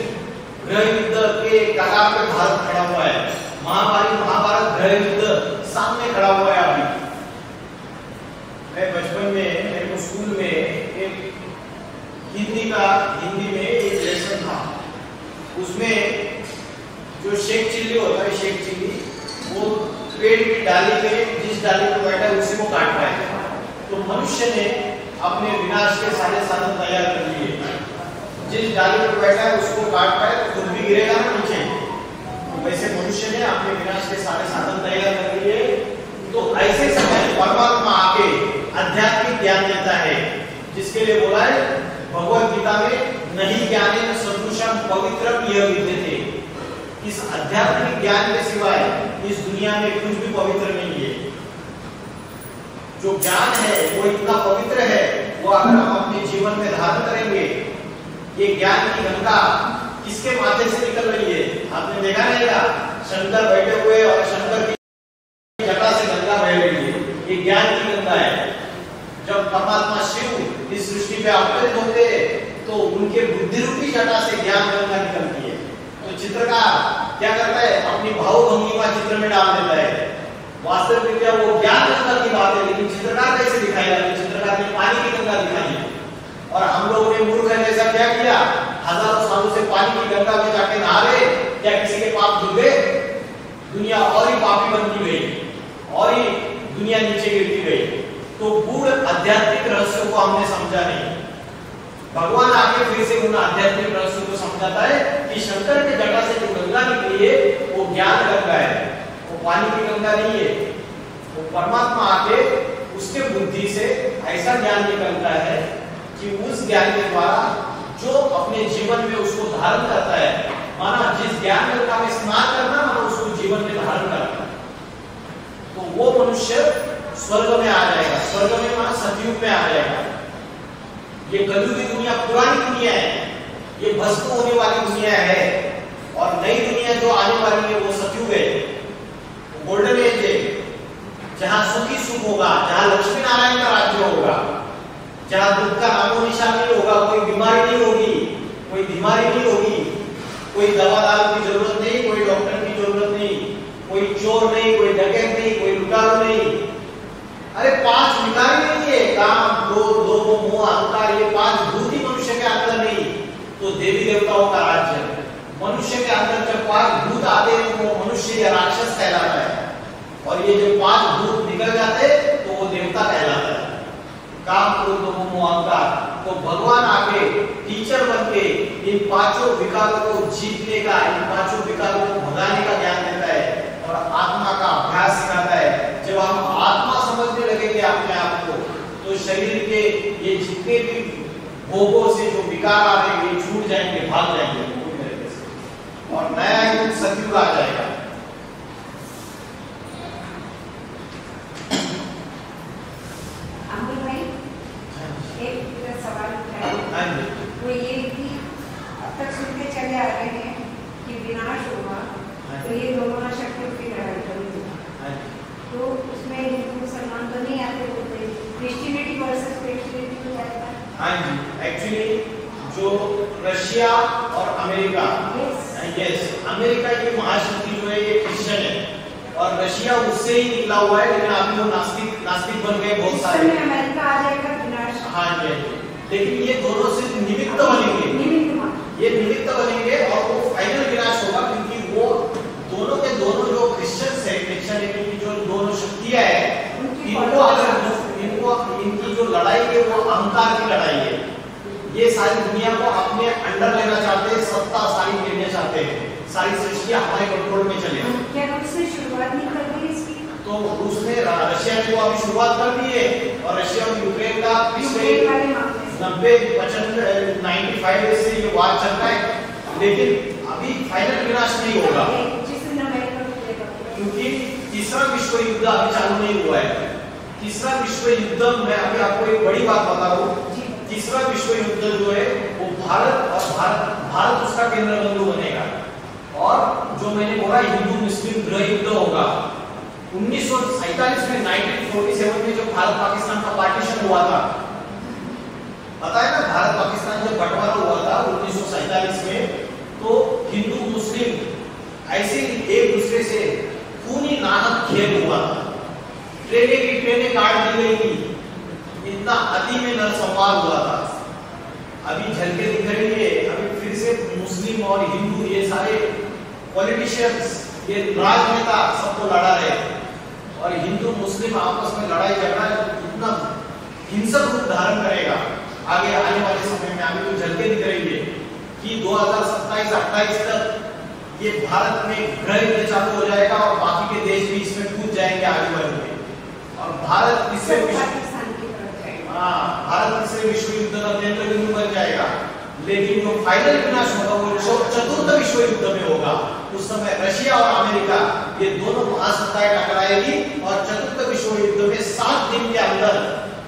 गृह युद्ध के कगार पे भारत खड़ा हुआ है। महाभारत गृह युद्ध सामने खड़ा हुआ है। अभी मैं बचपन में मेरे को स्कूल में एक हिंदी में एक लेसन था, उसमें जो शेख चिल्ली होता है, शेख चिल्ली वो पेड़ की डाली में जिस डाली पर बैठा है उसी को काट रहा है। तो मनुष्य ने अपने विनाश के सारे साधन तैयार कर लिए, जिस डाली पर बैठा है उसको काट रहा है तो खुद भी गिरेगा ना नीचे। तो वैसे मनुष्य ने अपने विनाश के सारे साधन तैयार कर लिए। तो ऐसे समय परमात्मा आके आध्यात्मिक ज्ञान देता है, जिसके लिए बोला है भगवत गीता में नहीं ज्ञानेन सदृशं पवित्रम यह विद्यते। इस आध्यात्मिक ज्ञान के सिवाय इस दुनिया में कुछ भी पवित्र नहीं है। जो ज्ञान है वो इतना पवित्र है, वो अगर हम अपने जीवन में धारण करेंगे, ये ज्ञान की गंगा किसके माथे से निकल रही है? आपने देखा रहेगा शंकर बैठे हुए और शंकर की जटा से गंगा बह रही है, ये ज्ञान की गंगा है। जब परमात्मा शिव इस सृष्टि पे अवतरित होते तो उनके बुद्धि रूपी जटा से ज्ञान गंगा निकलती है। तो चित्रकार क्या करता है? अपनी भावभंगिमा चित्र में डाल देता है। वास्तविक क्या वो ज्ञान गंगा की बात है, लेकिन चित्रकार कैसे दिखाएगा? चित्रकार ने पानी की गंगा दिखाई है। और हम लोगों ने मूर्ख है जैसा क्या किया? हजारों सालों से पानी की गंगा में जाके नहा रहे, क्या किसी के पाप धुल गए? दुनिया और ही पापी बनती गई और ही दुनिया नीचे गिरती गई। तो गूढ़ आध्यात्मिक रहस्यों को हमने समझा नहीं। भगवान आके फिर से उन आध्यात्मिक रहस्यों को समझाता है कि शंकर के जटा से जो गंगा निकली है वो ज्ञान गंगा है, वो पानी की गंगा नहीं है। वो परमात्मा आके उसके बुद्धि से ऐसा ज्ञान निकलता है कि उस ज्ञान के द्वारा जो अपने जीवन में उसको धारण करता है, माना जिस ज्ञान गंगा में स्नान करना, माना उसको जीवन में धारण करना, तो वो मनुष्य स्वर्ग में आ जाएगा। स्वर्ग में माना सतयुग में आ जाएगा। ये कलयुगी दुनिया पुरानी दुनिया है, ये भस्म होने वाली दुनिया है, और नई दुनिया जो आने वाली है वो सतयुग है, गोल्डन एज है, जहां सुखी सुख होगा, जहां लक्ष्मी नारायण का राज्य होगा, जहां दुख का नामो निशान नहीं होगा, कोई बीमारी नहीं होगी, कोई बीमारी नहीं होगी, कोई दवा दारू की जरूरत नहीं, कोई डॉक्टर की जरूरत नहीं, कोई चोर नहीं, कोई डकैत नहीं, कोई लुटारू नहीं। अरे 5 विकारी नहीं है, काम, क्रोध, लोभ, मोह, अहंकार, ये 5 भूत ही मनुष्य के अंदर नहीं, तो देवी देवताओं का राज्य है। मनुष्य के अंदर जब 5 भूत आते हैं तो वो मनुष्य या राक्षस कहलाता है, और ये जो 5 भूत निकल जाते तो वो देवता कहलाता है। काम, क्रोध, लोभ, मोह, अहंकार। तो भगवान आके टीचर बनके इन 5 विकारों को जीतने का, इन 5 विकारों को भगाने का ज्ञान देता है और आत्मा का अभ्यास सिखाता है। जब हम आत्मा समझने लगेंगे अपने आप को, तो शरीर के ये जितने भी भोगों से जो विकार आ रहे हैं ये छूट जाएंगे, भाग जाएंगे पूरी तरीके से, और नया युग सतयुग आ जाएगा। एक सवाल है, वो ये कि अब तक सुनते चले आ रहे हैं कि विनाश होगा तो ये दोनों शक्तियों की लड़ाई करेंगे, तो उसमें हिंदू मुसलमान तो नहीं आते होते, क्रिश्चियनिटी वर्सेस क्रिश्चियनिटी हो जाता है। हाँ जी, एक्चुअली जो रशिया और अमेरिका, यस, अमेरिका की महाशक्ति जो है ये क्रिश्चियन है, और रशिया उससे ही निकला हुआ है, लेकिन अभी वो नास्तिक बन गए बहुत सारे। अमेरिका आ जाएगा विनाश। हाँ जी, लेकिन ये दोनों से निमित्त बनेंगे, ये निमित्त बनेंगे और वो फाइनल विनाश होगा, क्योंकि वो दोनों के दोनों जो क्रिश्चियंस है, क्रिश्चियनिटी की जो दोनों शक्तियां है, इनको अगर इनकी जो लड़ाई है वो अहंकार की लड़ाई है। ये सारी दुनिया को अपने अंडर लेना चाहते हैं, सत्ता सारी लेना चाहते हैं, सारी सृष्टि हमारे कंट्रोल में चले। क्या रूस ने शुरुआत नहीं कर दी इसकी? तो रूस ने, रशिया ने तो अभी शुरुआत कर दी है, और रशिया और यूक्रेन का पिछले 95 से ये वार चल रहा है, लेकिन अभी फाइनल विनाश नहीं होगा, क्योंकि तीसरा विश्व युद्ध अभी चालू नहीं हुआ है। तीसरा विश्व युद्ध, मैं अभी आपको एक बड़ी बात बता रहा हूँ, तीसरा विश्व युद्ध जो है वो भारत उसका केंद्र बिंदु बनेगा, और जो मैंने बोला हिंदू मुस्लिम गृह युद्ध होगा। 1947 में 1947 में जो भारत पाकिस्तान का पार्टीशन हुआ था, पता है ना, भारत पाकिस्तान जब बंटवारा हुआ था 1947 में, तो हिंदू मुस्लिम ऐसे एक दूसरे से खूनी नाहक खेल हुआ था, ट्रेनें की ट्रेनें काट दी गई थी, इतना अति में नरसंहार हुआ था। अभी झलके दिख रही है, अभी फिर से मुस्लिम और हिंदू ये सारे पॉलिटिशियंस, ये राजनेता सबको लड़ा रहे, और हिंदू मुस्लिम आपस में लड़ाई झगड़ा इतना हिंसक रूप धारण करेगा आगे आने वाले समय में। अभी तो झलके दिख रही है कि 2027-28 तक ये भारत में गृह युद्ध चालू हो जाएगा, और बाकी के देश भी इसमें कूद जाएंगे आगे बढ़ के, और भारत तीसरे विश्व युद्ध का केंद्र बिंदु बन जाएगा। लेकिन जो फाइनल विनाश होगा वो चतुर्थ विश्व युद्ध में होगा। उस समय रशिया और अमेरिका ये दोनों महासत्ताएं टकराएगी, और चतुर्थ विश्व युद्ध में 7 दिन के अंदर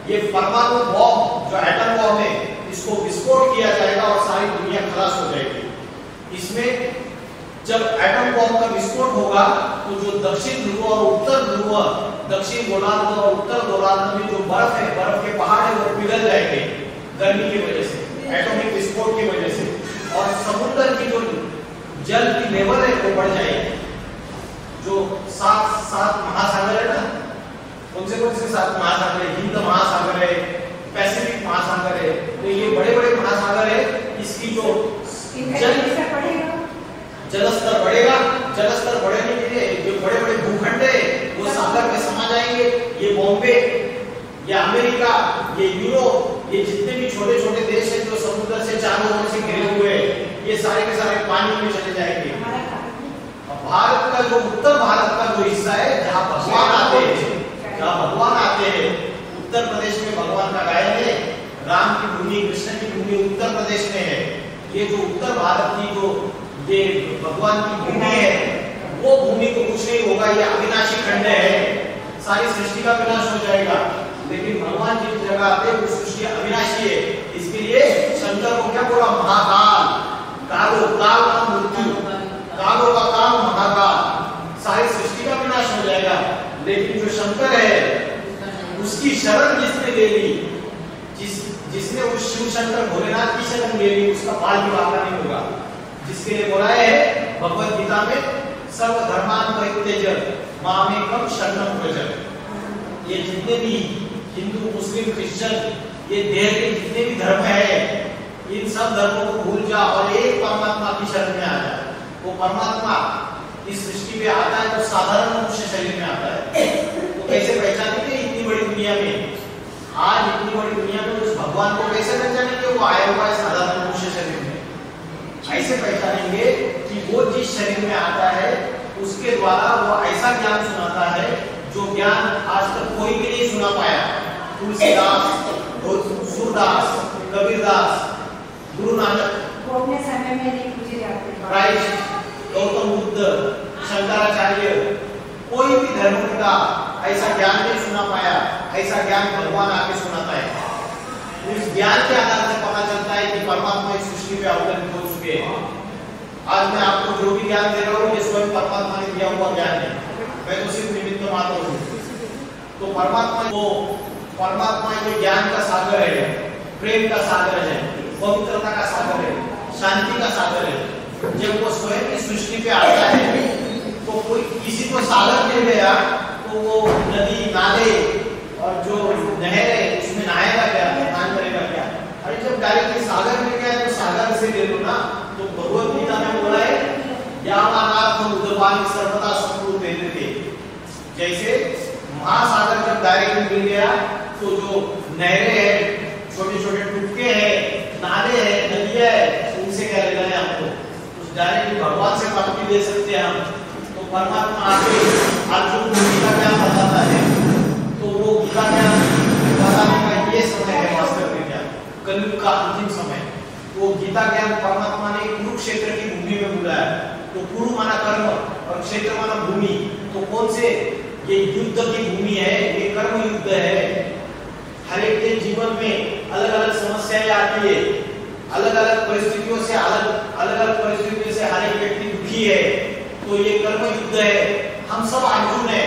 ये परमाणु बॉम्ब जो एटम बॉम्ब है इसको विस्फोट किया जाएगा, और सारी दुनिया खलास हो जाएगी। इसमें जब एटम बॉम्ब का विस्फोट होगा तो जो दक्षिण ध्रुव और उत्तर ध्रुव, दक्षिण गोलार्ध और उत्तर गोलार्ध में जो बर्फ है, बर्फ के पहाड़ है, वो पिघल जाएंगे गर्मी की वजह से, एटॉमिक विस्फोट की वजह से, और समुद्र की जो जल की लेवल है वो बढ़ जाएगी। जो 7 महासागर है ना, कौन से 7 महासागर है? हिंद महासागर है, पैसिफिक महासागर है, तो ये बड़े बड़े महासागर है, इसकी जो जलस्तर बढ़ेगा। जलस्तर बढ़ने के लिए जो बड़े बड़े भूखंड है वो सागर में समा जाएंगे। ये बॉम्बे, ये अमेरिका, ये यूरोप, ये जितने भी छोटे छोटे देश हैं जो समुद्र से चारों ओर से घिरे हुए हैं, ये सारे के सारे पानी में चले जाएंगे। भारत का जो उत्तर भारत का जो हिस्सा है जहाँ भगवान आते हैं, उत्तर प्रदेश में भगवान का गायन है, राम की भूमि, कृष्ण की भूमि उत्तर प्रदेश में है। ये जो उत्तर भारत की जो ये भगवान की भूमि है, वो भूमि को कुछ नहीं होगा, ये अविनाशी खंड है, सारी सृष्टि का विनाश हो जाएगा। लेकिन भगवान जिस जगह आते हैं वो सृष्टि अविनाशी है, इसके लिए शंकर को क्या बोला? महाकाल, कालो, काल का मृत्यु, कालों का काल महाकाल, सारी सृष्टि का विनाश हो जाएगा। लेकिन जो शंकर है उसकी शरण जिसने ले ली, जिसने उस शिव शंकर भोलेनाथ की शरण ले ली, उसका बाल विवाह नहीं होगा। जिसके लिए बोला है भगवत गीता में, सर्वधर्मान परित्यज्य मामेकम शरणं व्रज। ये जितने भी हिंदू, मुस्लिम, क्रिश्चियन, ये देह के जितने भी धर्म है, इन सब धर्मों को भूल जा और एक परमात्मा की शरण में आ जा। वो परमात्मा इस सृष्टि में आता है तो साधारण मनुष्य शरीर में आता है। तो कैसे पहचानेंगे इतनी बड़ी दुनिया में? आज इतनी बड़ी दुनिया में उस भगवान को कैसे पहचानेंगे? वो आया हुआ है साधारण मनुष्य शरीर में। ऐसे पहचानेंगे कि वो जिस शरीर में आता है उसके द्वारा वो ऐसा ज्ञान सुनाता है जो ज्ञान आज तक कोई भी नहीं सुना पाया। तुलसीदास, सूरदास, कबीरदास, गुरु नानक, वो अपने समय में नहीं पूछे जाते, क्राइस्ट, गौतम बुद्ध, शंकराचार्य, कोई भी धर्म का ऐसा ज्ञान नहीं सुना पाया। ऐसा ज्ञान भगवान आके सुनाता है। उस ज्ञान के आधार से पता चलता है कि परमात्मा इस सृष्टि में अवतरित हो चुके हैं। आज मैं आपको जो भी ज्ञान दे रहा हूँ ये स्वयं परमात्मा ने दिया हुआ ज्ञान है, मैं तो सिर्फ निमित्त मात्र हूँ। तो परमात्मा ये ज्ञान का सागर है, प्रेम का सागर है, पवित्रता का सागर है, शांति का सागर है। जब वो स्वयं इस सृष्टि पे आता है तो कोई किसी को सागर मिल गया तो वो नदी, नाले और जो नहर है उसमें नहाएगा क्या, स्नान करेगा क्या? अरे जब डायरेक्टली सागर मिल गया तो सागर से ले लो ना। तो भगवत गीता में बोला है यामानाथ उदपानि सर्वदा संपूर्ण देते थे। जैसे महासागर जब डायरेक्टली मिल गया तो जो नहरें हैं, छोटे छोटे टुकड़े हैं, नाले हैं, नदियां हैं, उनसे क्या लेना है आपको? उस जाने की भगवान से प्राप्ति ले सकते हैं हम, तो परमात्मा आके अर्जुन को गीता ज्ञान बताता है। तो वो गीता ज्ञान बताने का ये समय है वास्तव में क्या, कलयुग का अंतिम समय। वो गीता ज्ञान परमात्मा ने कुरुक्षेत्र की भूमि में बुलाया। तो कुरु माना कर्म और क्षेत्र माना भूमि। तो कौन से, ये युद्ध की भूमि है, ये कर्म युद्ध है। हर एक के जीवन में अलग अलग समस्याएं आती है, अलग अलग परिस्थितियों से हर एक व्यक्ति दुखी है। तो ये कर्म युद्ध है। हम सब अर्जुन है,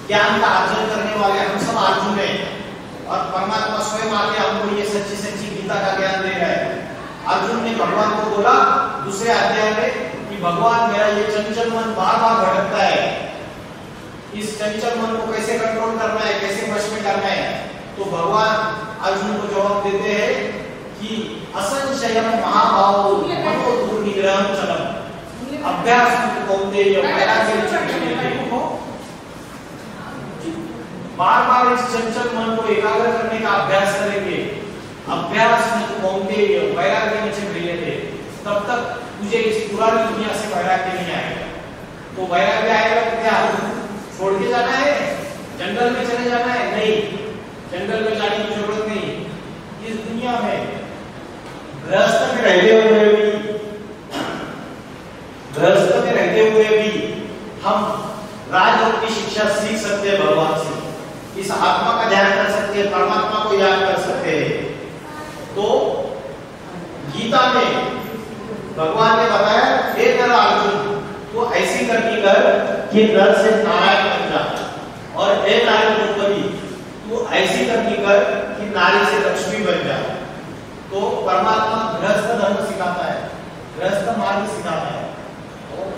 ज्ञान का अर्जन करने वाले हम सब अर्जुन है। और परमात्मा स्वयं आके हमको ये सच्ची सच्ची गीता का ज्ञान दे रहा है। अर्जुन ने भगवान को बोला दूसरे अध्याय में कि भगवान मेरा ये चंचल मन बार बार भटकता है, इस चंचल मन को कैसे कंट्रोल करना है, कैसे वश में करना है। तो भगवान अर्जुन को जवाब देते हैं कि असंशयम महाभावो मनो दुर्निग्रहं चलम अभ्यास कौन्तेय वैराग्यं च क्रियते। बार बार इस चंचल मन को एकाग्र करने का अभ्यास करेंगे। अभ्यास कौन्तेय वैराग्यं च क्रियते, तब तक तुझे इस पुरानी दुनिया से वैराग्य नहीं आएगा। तो वैराग्य आएगा तो क्या, छोड़ के जाना है, जंगल में चले जाना है? नहीं, जंगल में जाने की जरूरत नहीं। इस दुनिया में गृहस्थ में रहते हुए भी हम राजयोग की शिक्षा सीख सकते हैं भगवान से। इस आत्मा का ध्यान कर सकते हैं, परमात्मा को याद कर सकते हैं। तो गीता में भगवान ने बताया, हे नर अर्जुन, तो ऐसी करनी कर कि नर से नारायण बन जा, और हे नारी द्रौपदी, तो ऐसी करनी कर कि नारी से लक्ष्मी बन जा। तो परमात्मा गृहस्थ धर्म सिखाता है, गृहस्थ मार्ग सिखाता है।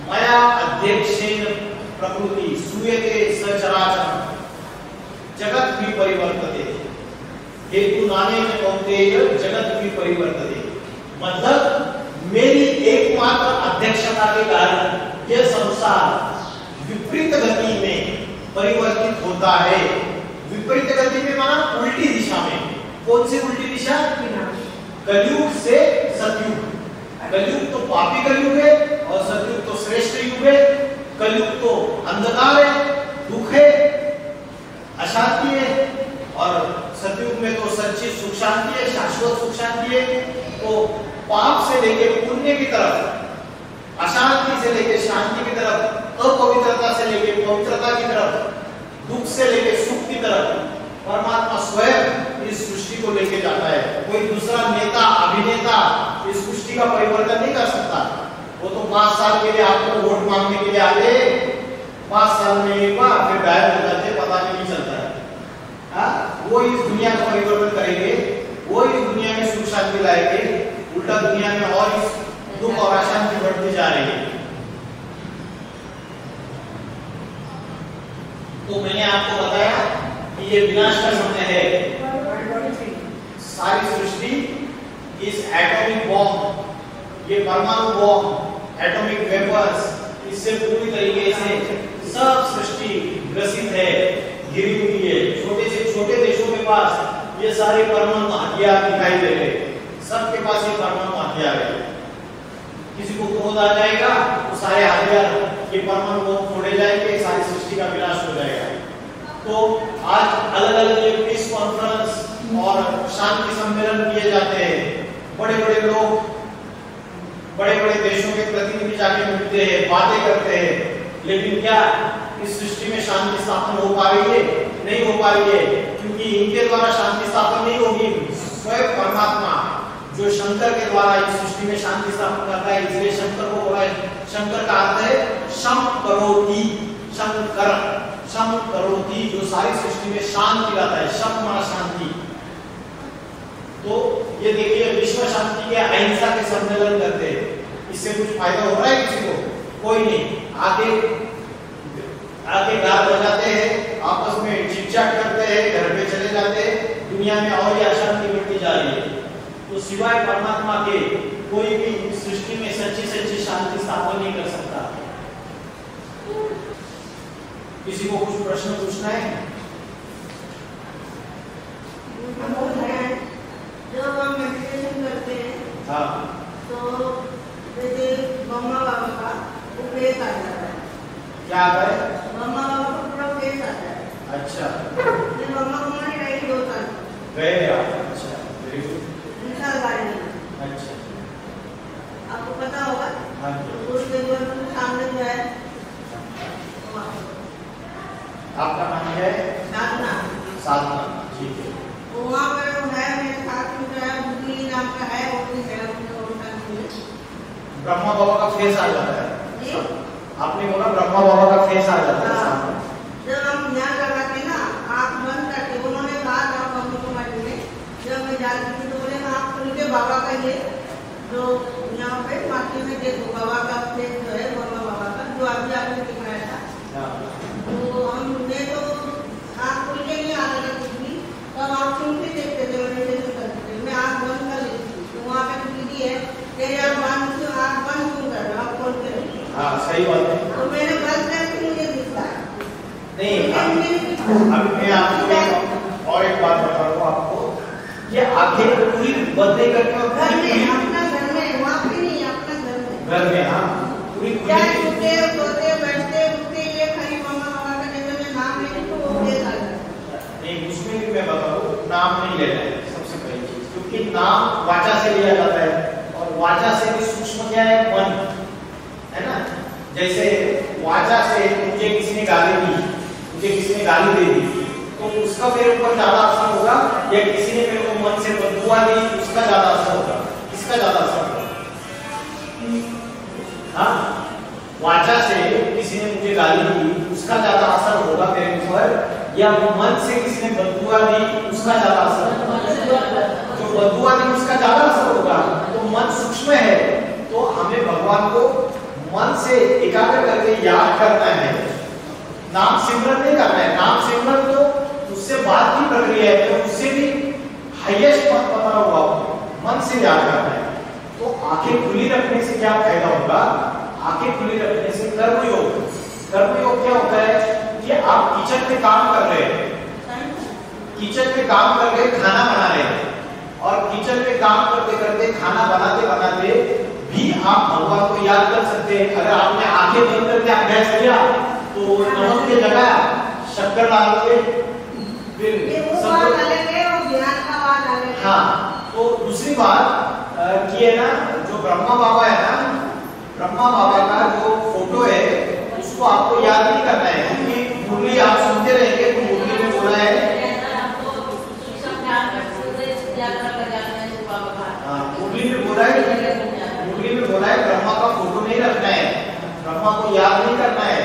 मया अध्यक्षेन प्रकृति सूयते सचराचरम् जगत भी परिवर्तते, हेतु नानेन कौन्तेय जगत भी परिवर्तते। मतलब मेरी एकमात्र अध्यक्षता के कारण यह संसार विपरीत गति में परिवर्तित होता है। विपरीत गति में माना उल्टी दिशा में। कौन सी उल्टी दिशा? कलयुग से सतयुग। कलयुग तो पापी कलयुग है और सतयुग तो श्रेष्ठ युग है। कलयुग तो अंधकार है, दुख है, अशांति है, और सतयुग में तो सच्ची सुख शांति है, शाश्वत सुख शांति है। तो पाप से लेके पुण्य की तरफ, अशांति से लेके शांति की तरफ, अपवित्रता से लेके पवित्रता की तरफ, दुख से लेके सुख की तरफ परमात्मा स्वयं इस सृष्टि को लेके जाता है। कोई दूसरा नेता, अभिनेता इस सृष्टि का परिवर्तन नहीं कर सकता। वो तो 5 साल के लिए आपको वोट मांगने के लिए आते, 5 साल में एक बार फिर गायब हो जाते, पता नहीं चलता है। वो इस दुनिया का परिवर्तन करेंगे, वो इस दुनिया में सुख शांति लाएंगे, उल्टा दुनिया में और इस दुख और अशांति बढ़ती जा रही है। तो मैंने आपको बताया कि ये विनाश का समय है। सारी सृष्टि इस एटॉमिक बॉम्ब, ये परमाणु बॉम्ब, एटॉमिक वेपर्स, इससे पूरी तरीके से सब सृष्टि ग्रसित है, घिरी हुई है। छोटे से छोटे देशों के पास ये सारे परमाणु हथियार दिखाई दे रहे हैं। सबके पास ये परमाणु हथियार है। किसी को क्रोध आ जाएगा तो सारे हथियार, ये परमाणु बम फोड़े जाएंगे, सारी सृष्टि का विनाश हो जाएगा। तो आज अलग अलग पीस कॉन्फ्रेंस और शांति सम्मेलन किए जाते हैं। बड़े बड़े लोग बड़े बड़े देशों के प्रतिनिधि जाके मिलते हैं, बातें करते हैं, लेकिन क्या इस सृष्टि में शांति स्थापन हो पा रही है? नहीं हो पा रही है, क्योंकि इनके द्वारा शांति स्थापन नहीं होगी। स्वयं परमात्मा जो शंकर के द्वारा इस सृष्टि में शांति स्थापन करता है, इसलिए शंकर को बोला है। शंकर का अर्थ है शम करोति, शंकर शम करोति, जो सारी सृष्टि में शांति लाता है। शम माना शांति। तो ये देखिए, विश्व शांति के अहिंसा के सम्मेलन करते हैं। इससे कुछ फायदा हो रहा है किसी को? कोई नहीं। आगे गाल बजाते हैं, आपस में चिट-चाट करते हैं, घर पे चले जाते हैं, दुनिया में और ही अशांति बढ़ती जा रही है। तो सिवाय परमात्मा के कोई भी इस सृष्टि में सच्ची सच्ची शांति स्थापन नहीं कर सकता। किसी को कुछ प्रश्न पूछना है? जब हम मेडिटेशन करते हैं, हाँ, तो जैसे ब्रह्मा बाबा का वो फेस आ जाता है। क्या आता है? ब्रह्मा बाबा का पूरा फेस आता है। अच्छा, ये ब्रह्मा कुमारी रही 2 साल गए आप? अच्छा, वेरी गुड। 2 साल बाद में अच्छा, आपको पता होगा। हाँ जी। उसके बाद सामने जो है आपका नाम है? साधना। साधना, ठीक है। तो वहाँ पर वो है मेरे साथ में जो है बुद्धि नाम का है, वो भी है ब्रह्मा बाबा का फेस आ जाता है जी। आपने बोला ब्रह्मा बाबा का फेस आ जाता है सामने। जब हम ध्यान लगाते ना, आँख बंद करके, उन्होंने कहा था ब्रह्मा कुमारी में, जब मैं जाती थी तो बोले आँख खोल के बाबा का ये जो यहाँ पे माटी में देखो बाबा का फेस जो है, ब्रह्मा बाबा का जो अभी आपने दिखाया था। तो हमने तो आँख खोल के नहीं आ रहा कुछ भी, तब आँख खोल के देखते थे, मेडिटेशन करते थे। मैं आँख बंद कर लेती थी, तो वहाँ पे दीदी है, तेरे आँख बंद क्यों कर रहे हो, आँख खोल के रखिए। हाँ, सही बात है। तो मैंने बंद करके मुझे दिखता है। नहीं, अभी मैं आपको और एक बात बता रहा हूँ आपको, ये आंखें पूरी बंद नहीं करके और घर पूरी में, अपना घर में, वहाँ पे नहीं, अपना घर में। घर में, हाँ, पूरी चाहे खुली। सोते सोते बैठते उठते ये खाली मामा बाबा का जैसे मैं नाम लेती तो वो फेस आ जाता है। नहीं, उसमें भी मैं बताऊँ, नाम नहीं लेना है सबसे पहली चीज, क्योंकि नाम वाचा से लिया जाता है और वाचा से भी सूक्ष्म क्या है? मन है ना। जैसे वाचा से मुझे किसी ने गाली दी, मुझे किसी ने गाली दे दी, तो उसका मेरे ऊपर ज्यादा असर होगा, या किसी ने मेरे को मन से बददुआ दी, उसका ज्यादा असर होगा। किसका ज्यादा असर होगा? हाँ, वाचा से किसी ने मुझे गाली दी, उसका ज्यादा असर होगा मेरे ऊपर, या मन से किसी ने बददुआ दी, उसका ज्यादा असर होगा। जो बददुआ दी उसका ज्यादा असर होगा। तो मन सूक्ष्म है, तो हमें भगवान को मन से एकाग्र करके याद करना है, नाम सिमरन नहीं करना है। नाम सिमरन तो उससे बात की प्रक्रिया है, तो उससे भी हाईएस्ट पद पता होगा, मन से याद करना है। तो आंखें खुली रखने से क्या फायदा होगा? आंखें खुली रखने से कर्मयोग, कर्मयोग क्या होता है कि आप किचन में काम कर रहे हैं, किचन में काम कर रहे, खाना बना रहे हैं, और किचन में काम करते करते, खाना बनाते बनाते भी आप भगवान को याद कर सकते हैं। अगर आपने आंखें बंद करके अभ्यास किया तो नमक के जगह शक्कर डाल के फिर और ध्यान का बात डालेंगे। हाँ, तो दूसरी बात कि है ना, जो ब्रह्मा बाबा है ना, ब्रह्मा बाबा का जो फोटो है उसको आपको याद नहीं करना है, क्योंकि मुरली आप सुनते रहेंगे तो मुरली में बोला है, मुरली में बोला है, मुरली में बोला है ब्रह्मा का फोटो नहीं रखना है, ब्रह्मा को याद नहीं करना है।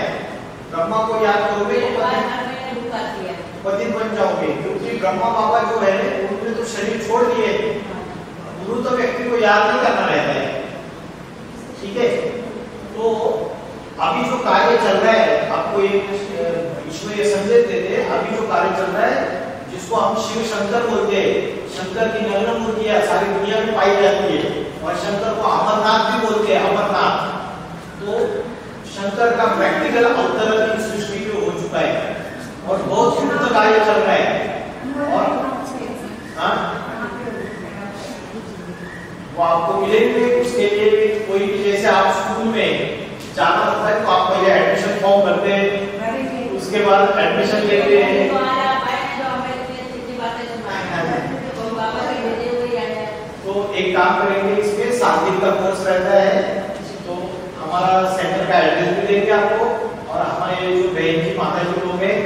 ब्रह्मा को याद करोगे तो पतित बन जाओगे, क्योंकि ब्रह्मा बाबा जो है उन्होंने तो शरीर छोड़ दिए, गुरु तो व्यक्ति को याद नहीं करना रहता है। ठीक है, तो अभी जो कार्य चल रहा है, आपको एक ईश्वरीय संदेश देते, अभी जो कार्य चल रहा है जिसको हम शिव शंकर बोलते हैं, शंकर की नग्न मूर्तियां सारी दुनिया में पाई जाती है, और शंकर को अमरनाथ भी बोलते हैं, अमरनाथ। तो शंकर का प्रैक्टिकल अवतरण इस सृष्टि में हो चुका है और बहुत शुद्ध कार्य चल रहा है। और हाँ, वो आपको मिलेंगे, उसके लिए कोई भी, जैसे आप स्कूल में जाना होता है तो आप पहले एडमिशन फॉर्म भरते हैं, उसके बाद एडमिशन लेते हैं। तो एक काम करेंगे, इसमें 7 दिन का कोर्स रहता है, तो हमारा सेंटर का एड्रेस भी देंगे आपको, और हमारे जो बहन जी माता जी लोग हैं,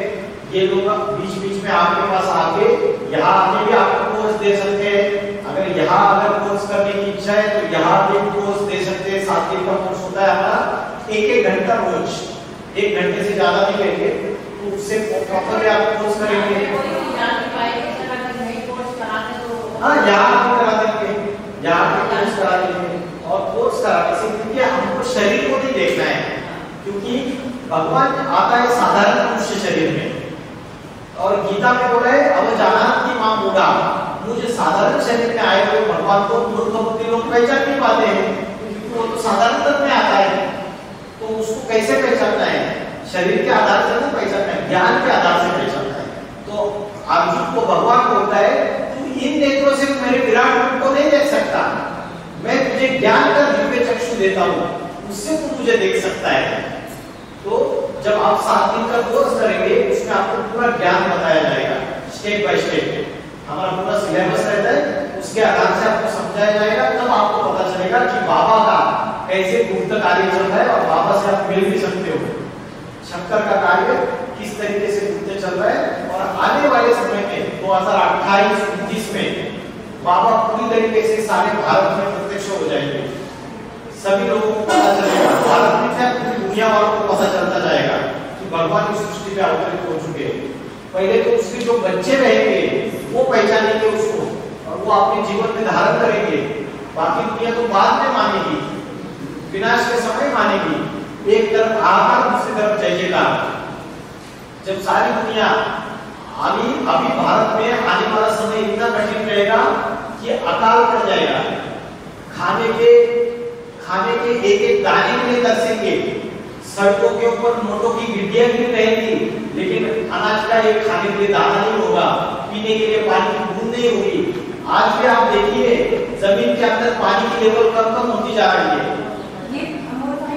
ये लोग बीच बीच में आपके पास आके यहाँ आके भी आपको कोर्स दे सकते हैं। अगर यहाँ अगर कोर्स करने की इच्छा है तो यहाँ भी कोर्स दे सकते हैं। 7 दिन का कोर्स होता है हमारा, 1-1 घंटा रोज, 1 घंटे से ज्यादा नहीं लेंगे, तो उससे प्रॉपरली आप कोर्स करेंगे। हाँ, यहाँ करा देंगे, यहाँ पे कोर्स करा देंगे, और कोर्स कराने से, क्योंकि हमको शरीर को नहीं देखना है, क्योंकि भगवान आता है साधारण मनुष्य शरीर में, और गीता में बोला है अवजानात की मां मूढ़ा, मुझे साधारण शरीर में आए हुए भगवान को मूर्ख बुद्धि लोग पहचान नहीं पाते हैं, क्योंकि वो तो साधारण तत्व में आता है। तो उसको कैसे पहचानना है? शरीर के आधार से नहीं पहचानना है, ज्ञान के आधार से पहचानना है। तो अर्जुन को भगवान बोलता है, इन नेत्रों से मेरे विराट रूप को नहीं देख सकता, मैं तुझे ज्ञान का दिव्य चक्षु देता हूँ, उससे तू मुझे देख सकता है। तो जब आप 7 दिन का कोर्स करेंगे उसमें आपको पूरा ज्ञान बताया जाएगा स्टेप बाय स्टेप। हमारा पूरा सिलेबस रहता है, उसके आधार से आपको समझाया जाएगा, तब आपको पता चलेगा कि बाबा का कैसे गुप्त कार्य चल रहा है और बाबा से आप मिल भी सकते हो। शंकर का कार्य किस तरीके से गुप्त चल रहा है और आने वाले समय में 2028-29 में बाबा पूरी तरीके से सारे भारत में प्रत्यक्ष हो जाएंगे। सभी लोगों को पता चलेगा, भारत में क्या पूरी दुनिया वालों को पता चलता जाएगा कि भगवान की सृष्टि पे अवतरित हो चुके हैं। पहले तो उसके जो बच्चे रहेंगे वो पहचानेंगे उसको और वो अपने जीवन में धारण करेंगे। बाकी दुनिया तो बाद में मानेगी, विनाश के समय मानेगी। एक तरफ आहार, दूसरी तरफ जय जयकार। जब सारी दुनिया अभी भारत में आने वाला समय इतना कठिन रहेगा कि अकाल पड़ जाएगा। खाने के एक एक दाने के लिए तरसेंगे। सड़कों के ऊपर नोटों की गिड्डियां भी रहेंगी, लेकिन अनाज का एक खाने के लिए दाना नहीं होगा, पीने के लिए पानी की बूंद नहीं होगी। आज भी आप देखिए जमीन के अंदर पानी की लेवल कम होती जा रही है। ये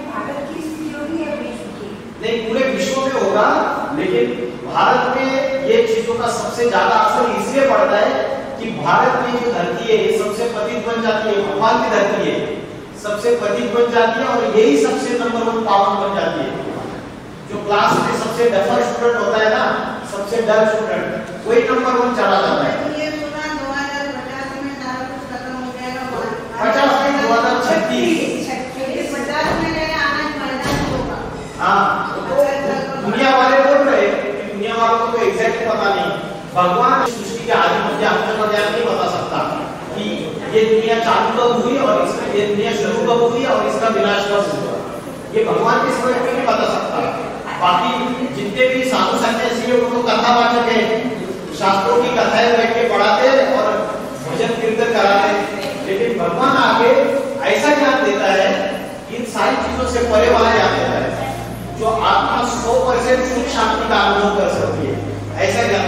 भारत की स्थिति होगी या विश्व की? नहीं, पूरे विश्व में होगा, लेकिन भारत में ये चीजों का सबसे ज्यादा असर इसलिए पड़ता है कि भारत में जो धरती है ये सबसे पतित बन जाती है, भगवान की धरती है, सबसे पतित बन जाती है और यही सबसे नंबर 1 पावन बन जाती है। जो क्लास में सबसे डफर स्टूडेंट होता है ना, सबसे डर स्टूडेंट, वही नंबर 1 चला जाता है। ये सुना 2050 में सारा कुछ खत्म हो जाएगा। 50 में 2036 50 में आना मैदान होगा। हाँ, तो दुनिया वाले बोल रहे हैं, दुनिया वालों को तो एग्जैक्ट पता नहीं। भगवान सृष्टि के आदि मध्य अंत का ज्ञान नहीं बता सकता कि ये दुनिया चालू कब हुई और इसमें ये दुनिया शुरू कब हुई और इसका विनाश कब हुआ। ये भगवान के समय में नहीं बता सकता। बाकी जितने भी साधु सन्यासी है वो तो कथावाचक है, शास्त्रों की कथाएं बैठ के पढ़ाते और भजन कीर्तन कराते, लेकिन भगवान आगे ऐसा ज्ञान देता है, इन सारी चीजों से परे वाला ज्ञान देता है जो आत्मा 100% सुख शांति का अनुभव कर सकती है, ऐसा ज्ञान